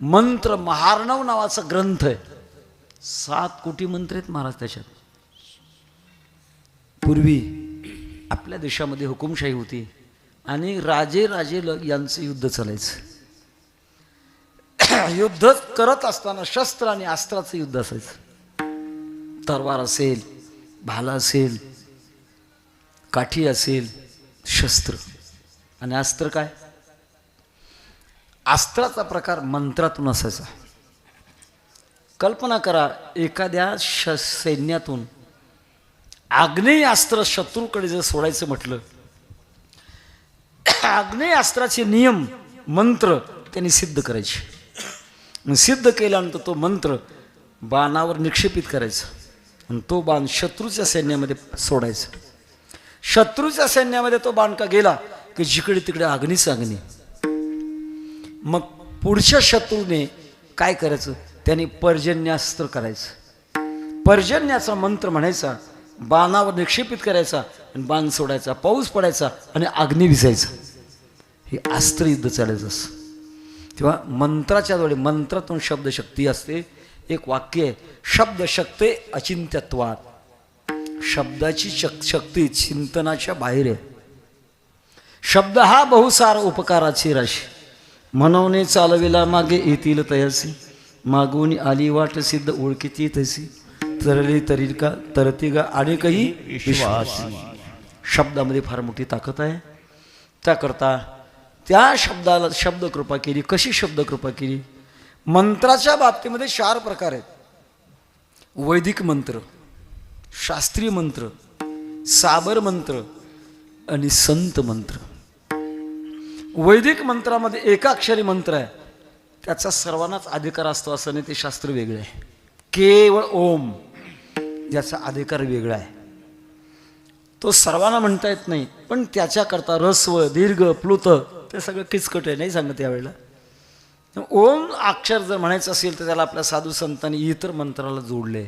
मंत्र महार्णव नावाचा ग्रंथ आहे. 7 कोटी मंत्र आहेत महाराज त्याच्यात. पूर्वी आपल्या देशामध्ये हुकुमशाही होती आणि राजे यांचं युद्ध चालायचं. युद्ध करत असताना शस्त्र आणि अस्त्राचं युद्ध असायचं. तलवार असेल, भाला असेल, काठी असेल, शस्त्र आणि अस्त्र काय? अस्त्राचा प्रकार मंत्रातून असायचा. कल्पना करा, एखाद्या सैन्यातून आग्नेयास्त्र शत्रूकडे जर सोडायचं म्हटलं, आग्नेयास्त्राचे नियम मंत्र त्यांनी सिद्ध करायचे. सिद्ध केल्यानंतर तो मंत्र बाणावर निक्षेपित करायचा आणि तो बाण शत्रूच्या सैन्यामध्ये सोडायचा. शत्रूच्या सैन्यामध्ये तो बाण का गेला की जिकडे तिकडे अग्नीच अग्नी. मग पुढच्या शत्रूने काय करायचं? त्याने पर्जन्यास्त्र करायचं. पर्जन्याचा मंत्र म्हणायचा, बाणावर निक्षेपित करायचा आणि बाण सोडायचा, पाऊस पडायचा आणि अग्नी विजायचा. हे अस्त्र युद्ध चालायचं असं. तेव्हा मंत्राच्या द्वारे, मंत्रातून शब्दशक्ती असते. एक वाक्य आहे, शब्दशक्ती अचिंत्यत्वात. शब्दाची शक्ती चिंतनाच्या बाहेर आहे. शब्द हा बहुसार उपकाराची राशी. मनवणे चालविला मागे येतील तयासी, मागून आली वाट सिद्ध ओळखीची तैसी, तरली तरी का तरती गा आणि काही विश्वास. शब्दामध्ये फार मोठी ताकद आहे. त्याकरता त्या शब्दाला शब्दकृपा केली. कशी शब्दकृपा केली? मंत्राच्या बाबतीमध्ये 4 प्रकार आहेत. वैदिक मंत्र, शास्त्रीय मंत्र, साबर मंत्र आणि संत मंत्र. वैदिक मंत्रामध्ये एकाक्षरी मंत्र आहे, त्याचा सर्वांनाच अधिकार असतो असं नाही, ते शास्त्र वेगळं आहे. केवळ ओम ज्याचा अधिकार वेगळा आहे, तो सर्वांना म्हणता येत नाही. पण त्याच्याकरता रस्व, दीर्घ, प्लुत ते सगळं किचकट आहे, नाही सांगत यावेळेला. ओम अक्षर जर म्हणायचं असेल तर त्याला आपल्या साधू संतांनी इतर मंत्राला जोडले.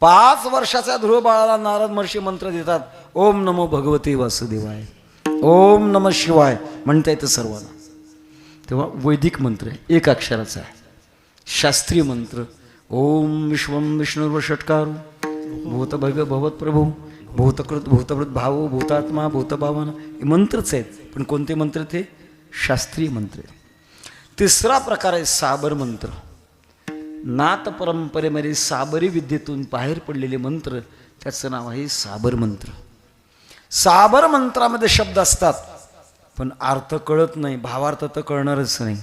5 वर्षाच्या ध्रुव बाळाला नारद महर्षी मंत्र देतात. ओम नमो भगवते वासुदेवाय, ओम नमः शिवाय म्हणता येतं सर्वांना. तेव्हा वैदिक मंत्र आहे, 1 अक्षराचा आहे. शास्त्रीय मंत्र ओम विश्वम विष्णुर्व षटकारो भूत भग भवत प्रभू भूतकृत भूतभृत भावो भूतात्मा भूतभावना, हे मंत्रच आहेत. पण कोणते मंत्र ते? शास्त्रीय मंत्र. 3रा प्रकार आहे साबर मंत्र. नाथ परंपरेमध्ये साबरी विद्येतून बाहेर पडलेले मंत्र, त्याचं नाव आहे साबर मंत्र. साबर मंत्रामध्ये शब्द असतात पण अर्थ कळत नाही, भावार्थ तर कळणारच नाही.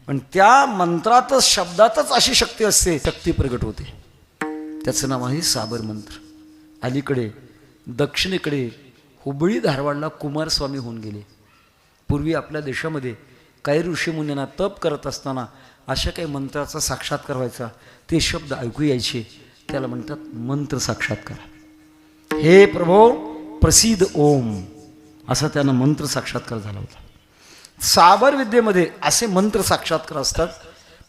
पण त्या मंत्रातच शब्दातच अशी शक्ती असते, शक्ती प्रगट होते. त्याचं नाव आहे साबर मंत्र. अलीकडे दक्षिणेकडे हुबळी धारवाडला कुमारस्वामी होऊन गेले. पूर्वी आपल्या देशामध्ये काही ऋषीमुनींना तप करत असताना अशा काही मंत्राचा साक्षात्कार व्हायचा. ते शब्द ऐकू यायचे, त्याला म्हणतात मंत्र साक्षात्कार. हे प्रभो प्रसिद्ध ओम, असा त्यांना मंत्र साक्षात्कार झाला होता. साबर विद्येमध्ये असे मंत्र साक्षात्कार असतात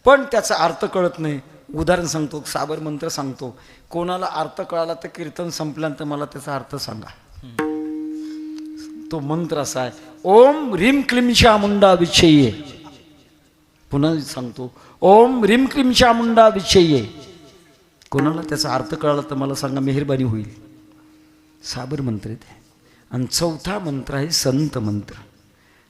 पण त्याचा अर्थ कळत नाही. उदाहरण सांगतो, साबर मंत्र सांगतो. कोणाला अर्थ कळाला तर कीर्तन संपल्यानंतर मला त्याचा अर्थ सांगा. तो मंत्र असा आहे, ओम ह्रीम क्लीम चामुंडा विच्छेये. पुन्हा सांगतो, ओम ह्रीम क्लीम चामुंडा विच्छेये. कोणाला त्याचा अर्थ कळाला तर मला सांगा, मेहरबानी होईल. साबर मंत्र आहे. आणि 4था मंत्र आहे संत मंत्र.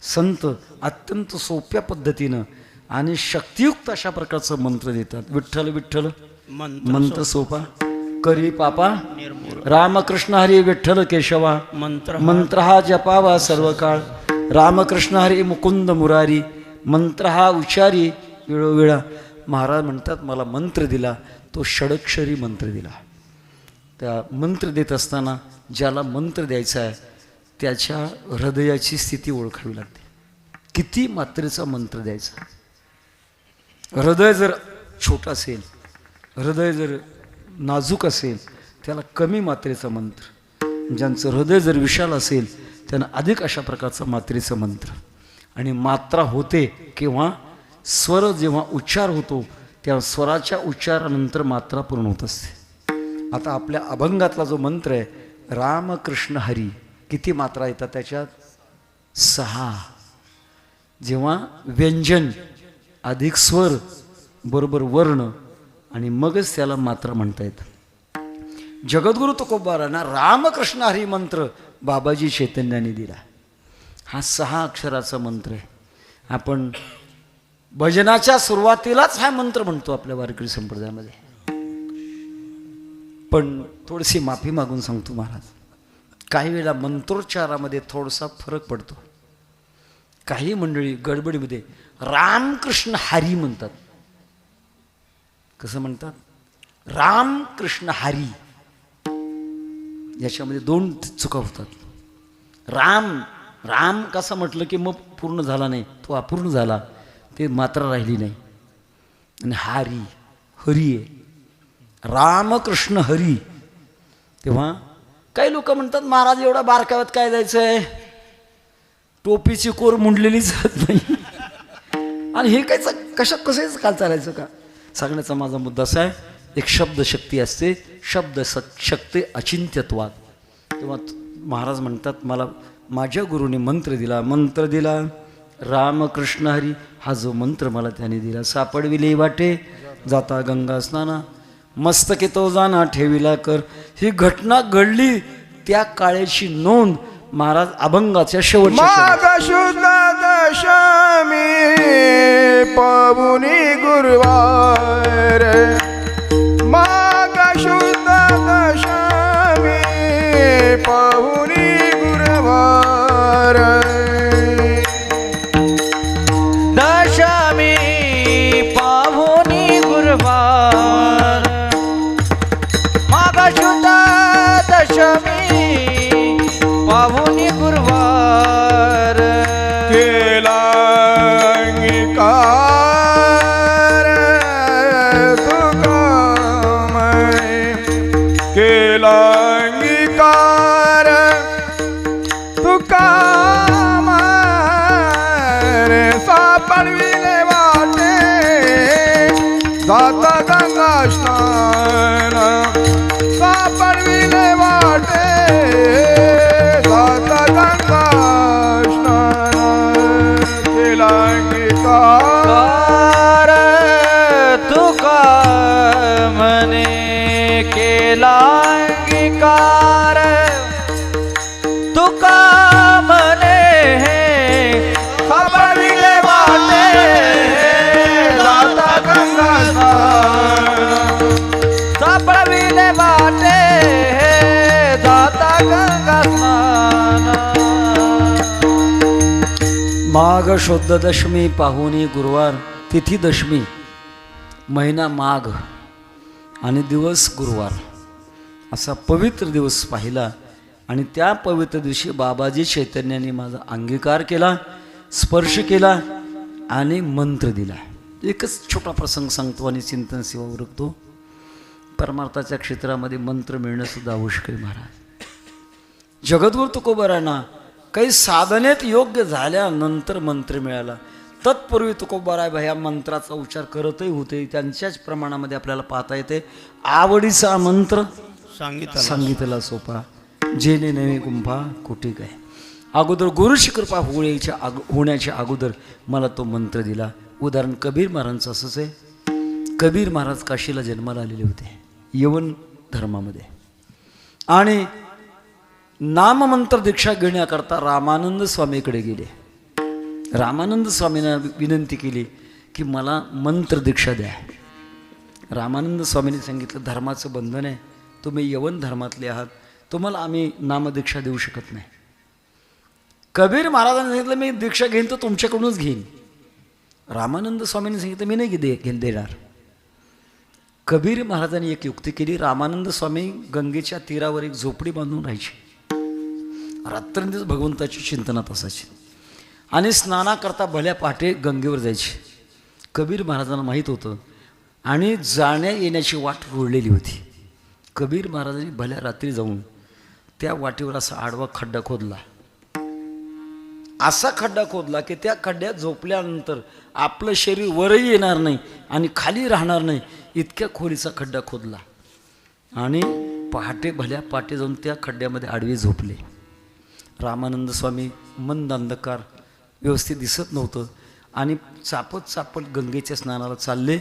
संत अत्यंत सोप्या पद्धतीनं आणि शक्तियुक्त अशा प्रकारचं मंत्र देतात. विठ्ठल विठ्ठल मंत्र सोपा, करी पापा रामकृष्ण हरी विठ्ठल केशवा, मंत्र हा जपावा सर्व काळ. रामकृष्ण हरी मुकुंद मुरारी, मंत्र हा उच्चारी वेळोवेळा. महाराज म्हणतात मला मंत्र दिला तो षडक्षरी मंत्र दिला. त्या मंत्र देत असताना ज्याला मंत्र द्यायचा आहे त्याच्या हृदयाची स्थिती ओळखावी लागते. किती मात्रेचा मंत्र द्यायचा. हृदय जर छोटं असेल, हृदय जर नाजूक असेल त्याला कमी मात्रेचा मंत्र. ज्यांचं हृदय जर विशाल असेल त्यांना अधिक अशा प्रकारचा मात्रेचा मंत्र. आणि मात्रा होते किंवा स्वर जेव्हा उच्चार होतो तेव्हा स्वराच्या उच्चारानंतर मात्रा पूर्ण होत असते. आता आपल्या अभंगातला जो मंत्र आहे रामकृष्ण हरी, किती मात्रा येतात त्याच्यात? 6. जेव्हा व्यंजन अधिक स्वर बरोबर वर्ण आणि मगच त्याला मात्रा म्हणता येतं. जगद्गुरु तुकोबारांना रामकृष्ण हरी मंत्र बाबाजी चैतन्याने दिला. हा 6 अक्षराचा मंत्र आहे. आपण भजनाच्या सुरुवातीलाच हा मंत्र म्हणतो आपल्या वारकरी संप्रदायामध्ये. पण थोडीशी माफी मागून सांगतो महाराज, काही वेळा मंत्रोच्चारामध्ये थोडासा फरक पडतो. काही मंडळी गडबडीमध्ये रामकृष्ण हरी म्हणतात. कसं म्हणतात? रामकृष्ण हरी. याच्यामध्ये 2 चुका होतात. राम राम कसं म्हटलं की मग पूर्ण झाला नाही, तो अपूर्ण झाला, ते मात्रा राहिली नाही. आणि हरी हरी आहे, रामकृष्ण हरी. तेव्हा काही लोक म्हणतात महाराज एवढा बारकाव्यात काय जायचं आहे, टोपीची कोर मुंडलेली जात नाही. आणि हे काय कसंच काल चालायचं का? सांगण्याचा माझा मुद्दा असा आहे, एक शब्द शक्ती असते, शब्द शक्ती अचिंत्यत्वात. तेव्हा महाराज म्हणतात मला माझ्या गुरुने मंत्र दिला रामकृष्ण हरी. हा जो मंत्र मला त्याने दिला, सापडविले वाटे जाता गंगा स्नाना, मस्तके तो जाना ठेविला कर. ही घटना घडली त्या काळाची नोंद महाराज अभंगाच्या शेवटच्या
माघ शुद्ध दशमी पावनी गुरुवार, माघ शुद्ध दशमी पावनी गुरुवार,
दशमी पाहुनी गुरुवार, माघ शुद्ध दशमी पाहुनी गुरुवार.
केला अंगीकार तुकामय, केला अंगीकार तुकामय, सापडविले वाट विले वाटे जाता गंगा स्नान केला अंगीकार
तुका म्हणे केला अंगीकार तुका म्हणे
खबरविले वाटे जाता गंगा स्नान
सापडविले वाटे जाता गंगा स्नान
माघ शुद्ध दशमी पाहुणी गुरुवार तिथी दशमी महिना माघ आणि दिवस गुरुवार असा पवित्र दिवस पाहिला आणि त्या पवित्र दिवशी बाबाजी चैतन्याने माझा अंगीकार केला स्पर्श केला आणि मंत्र दिला. एकच छोटा प्रसंग सांगतो आणि चिंतन सेवा उरकतो. परमार्थाच्या क्षेत्रामध्ये मंत्र मिळणं सुद्धा आवश्यक आहे महाराज. जगद्गुरु तुकोबारांना काही साधनेत योग्य झाल्यानंतर मंत्र मिळाला. तत्पूर्वी तुकोबाराय ह्या मंत्राचा उच्चार करतही होते. त्यांच्याच प्रमाणामध्ये आपल्याला पाहता येते. आवडीचा मंत्र सांगितला सोपा जेने नवे गुंफा कुठे काय. अगोदर गुरुची कृपा होण्याच्या अगोदर मला तो मंत्र दिला. उदाहरण कबीर महाराजांचं असंच आहे. कबीर महाराज काशीला जन्माला आलेले होते यवन धर्मामध्ये आणि नाममंत्र दीक्षा घेण्याकरता रामानंद स्वामीकडे गेले. रामानंद स्वामींना विनंती केली की मला मंत्र दीक्षा द्या. रामानंद स्वामींनी सांगितलं धर्माचं बंधन आहे. तुम्ही यवन धर्मातले आहात. तुम्हाला आम्ही नामदीक्षा देऊ शकत नाही. कबीर महाराजांनी सांगितलं मी दीक्षा घेईन तर तुमच्याकडूनच घेईन. रामानंद स्वामींनी सांगितलं मी नाही देणार. कबीर महाराजांनी एक युक्ती केली. रामानंद स्वामी गंगेच्या तीरावर एक झोपडी बांधून राहायची. रात्रंदिवस भगवंताची चिंतनात असायची आणि स्नानाकरता भल्या पहाटे गंगेवर जायची. कबीर महाराजांना माहीत होतं आणि जाण्या येण्याची वाट रोळलेली होती. कबीर महाराजांनी भल्या रात्री जाऊन त्या वाटेवर असा आडवा खड्डा खोदला. असा खड्डा खोदला की त्या खड्ड्यात झोपल्यानंतर आपलं शरीर वरही येणार नाही आणि खाली राहणार नाही इतक्या खोलीचा खड्डा खोदला आणि पहाटे भल्या पहाटे जाऊन त्या खड्ड्यामध्ये आडवे झोपले. रामानंद स्वामी मंद अंधकार व्यवस्थित दिसत नव्हतं आणि चापत चापत गंगेच्या स्नानाला चालले.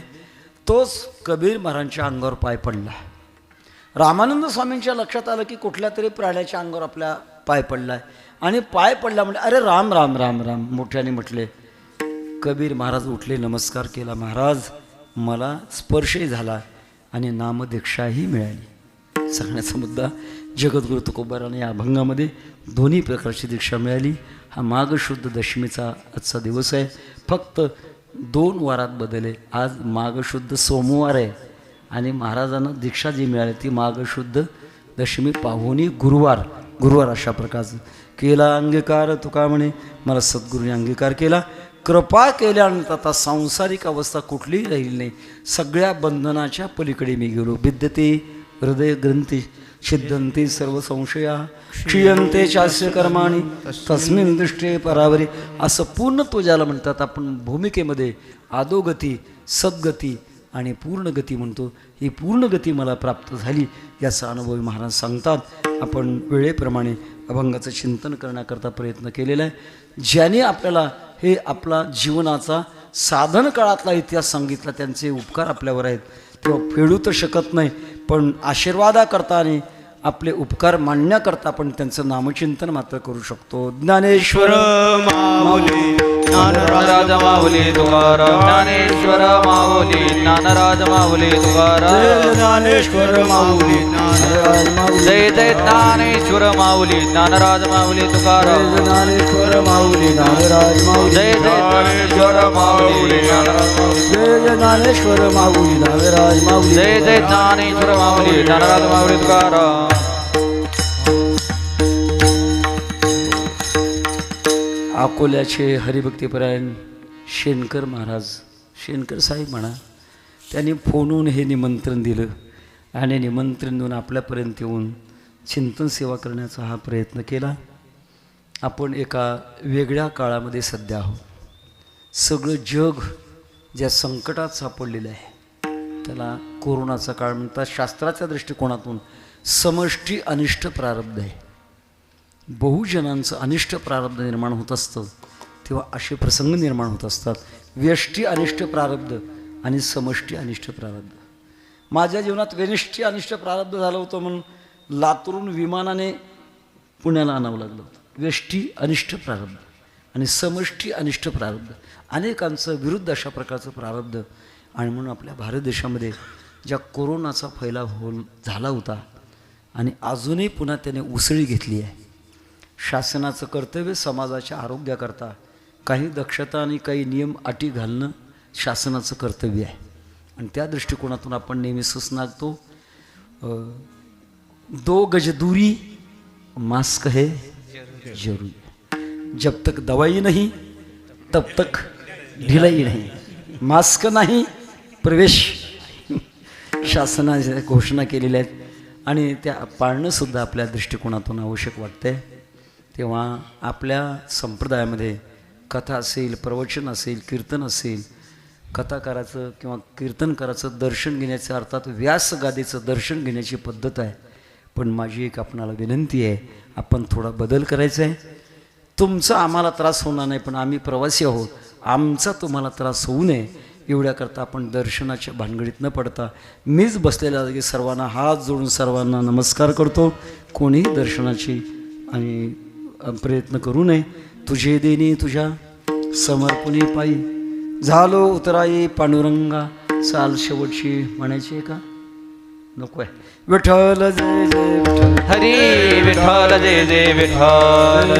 तोच कबीर महाराजांच्या अंगावर पाय पडला. रामानंद स्वामींच्या लक्षात आलं की कुठल्या तरी प्राण्याच्या अंगावर आपल्या पाय पडला आहे आणि पाय पडला म्हणजे अरे राम राम राम राम मोठ्याने म्हटले. कबीर महाराज उठले, नमस्कार केला. महाराज मला स्पर्शही झाला आणि नामदीक्षाही मिळाली. सांगण्याचा मुद्दा जगद्गुरु तुकोबारांना या अभंगामध्ये दोन्ही प्रकारची दीक्षा मिळाली. हा माघ शुद्ध दशमीचा आजचा दिवस आहे. फक्त 2 वारात बदल. आज माघ शुद्ध सोमवार आहे आणि महाराजांना दीक्षा जी मिळाली ती माघ शुद्ध दशमी पाहुणी गुरुवार अशा प्रकारचं केला अंगीकार. तुका म्हणे मला सद्गुरूने अंगीकार केला. कृपा केल्यानंतर आता सांसारिक अवस्था कुठलीही राहिली नाही. सगळ्या बंधनाच्या पलीकडे मी गेलो. विद्यते हृदय ग्रंथी छिद्यन्ते सर्व संशया क्षीयन्ते चास्य कर्माणि तस्मिन् दृष्टे परावरी. असं पूर्णत्व ज्याला म्हणतात आपण भूमिकेमध्ये अधोगती सद्गती आणि पूर्णगती म्हणतो. ही पूर्णगती मला प्राप्त झाली याचा अनुभव महाराज सांगतात. आपण वेळेप्रमाणे अभंगाचं चिंतन करण्याकरता प्रयत्न केलेला आहे. ज्याने आपल्याला हे आपला जीवनाचा साधन काळातला इतिहास सांगितला त्यांचे उपकार आपल्यावर आहेत. तेव्हा फेडू तर शकत नाही पण आशीर्वादाकरता आणि आपले उपकार मांडण्याकरता आपण त्यांचं नामचिंतन मात्र करू शकतो. ज्ञानेश्वर
माऊली
ज्ञानराज माऊली तुकाराम. ज्ञानेश्वर माऊली ज्ञानराज माऊली तुकाराम.
ज्ञानेश्वर माऊली
जय जय ज्ञानेश्वर माऊली ज्ञानराज माऊली तुकाराम.
ज्ञानेश्वर माऊली नागराज माऊली
जय जय ज्ञानेश्वर माऊली
जय ज्ञानेश्वर माऊली नागराज माऊली
जय जय ज्ञानेश्वर माऊली ज्ञानराज माऊली तुकाराम.
अकोल्याचे हरिभक्तीपरायण शेणकर महाराज शेणकर साहेब म्हणा त्यांनी फोनवून हे निमंत्रण दिलं आणि निमंत्रण देऊन आपल्यापर्यंत येऊन चिंतन सेवा करण्याचा हा प्रयत्न केला. आपण एका वेगळ्या काळामध्ये सध्या आहोत. सगळं जग ज्या संकटात सापडलेलं आहे त्याला कोरोनाचा काळ म्हणतात. शास्त्राच्या दृष्टिकोनातून समष्टी अनिष्ट प्रारब्ध आहे. बहुजनांचं अनिष्ट प्रारब्ध निर्माण होत असतं तेव्हा असे प्रसंग निर्माण होत असतात. व्यष्टी अनिष्ट प्रारब्ध आणि समष्टी अनिष्ट प्रारब्ध. माझ्या जीवनात व्यनिष्ठी अनिष्ट प्रारब्ध झालं होतं म्हणून लातूरून विमानाने पुण्याला आणावं लागलं होतं. व्यष्टी अनिष्ट प्रारब्ध आणि समष्टी अनिष्ट प्रारब्ध, अनेकांचं विरुद्ध अशा प्रकारचं प्रारब्ध. आणि म्हणून आपल्या भारत देशामध्ये ज्या कोरोनाचा फैलाव झाला होता आणि अजूनही पुन्हा त्याने उसळी घेतली आहे. शासनाचं कर्तव्य समाजाच्या आरोग्याकरता काही दक्षता आणि काही नियम अटी घालणं शासनाचं कर्तव्य आहे. आणि त्या दृष्टिकोनातून आपण नेहमी सुसनागतो, 2 गज दूरी, मास्क है जरूरी, जब तक दवाई नहीं तब तक ढिलाई नहीं. मास्क नाही प्रवेश शासनाने घोषणा केलेल्या आहेत आणि त्या पाळणंसुद्धा आपल्या दृष्टिकोनातून आवश्यक वाटते. तेव्हा आपल्या संप्रदायामध्ये कथा असेल, प्रवचन असेल, कीर्तन असेल, कथाकाराचं किंवा कीर्तनकाराचं दर्शन घेण्याचं, अर्थात व्यासगादीचं दर्शन घेण्याची पद्धत आहे. पण माझी एक आपणाला विनंती आहे, आपण थोडा बदल करायचा आहे. तुमचा आम्हाला त्रास होणार नाही, पण आम्ही प्रवासी आहोत, आमचा तुम्हाला त्रास होऊ नये एवढ्याकरता आपण दर्शनाच्या भानगडीत न पडता मीच बसलेल्या जागी सर्वांना हात जोडून सर्वांना नमस्कार करतो. कोणीही दर्शनाची आणि प्रयत्न करू नये. तुझे देणी तुझ्या समर्पणी पायी झालो उतराई पांडुरंगा. चाल शेवटची म्हणायची आहे का? नको आहे. विठ्ठल जय जय विठ्ठल,
हरी विठ्ठल जय जय विठ्ठल,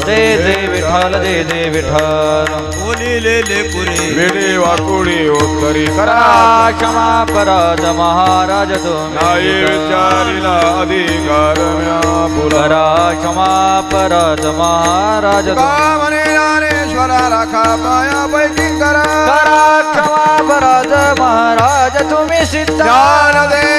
जय जय विठ्ठल, जय जय विठ्ठल.
बोलिलेले पुरे
वेडे वाकुडी उत्तरी करा,
करा क्षमा पराज महाराज तुम्ही,
नाही विचारिला अधिकार म्या बोला.
करा क्षमा पराज महाराज तुम्ही,
का म्हणे ज्ञानेश्वरा राखा पाया पैकी करा.
करा क्षमा पराज महाराज तुम्ही सिद्ध.
ज्ञान दे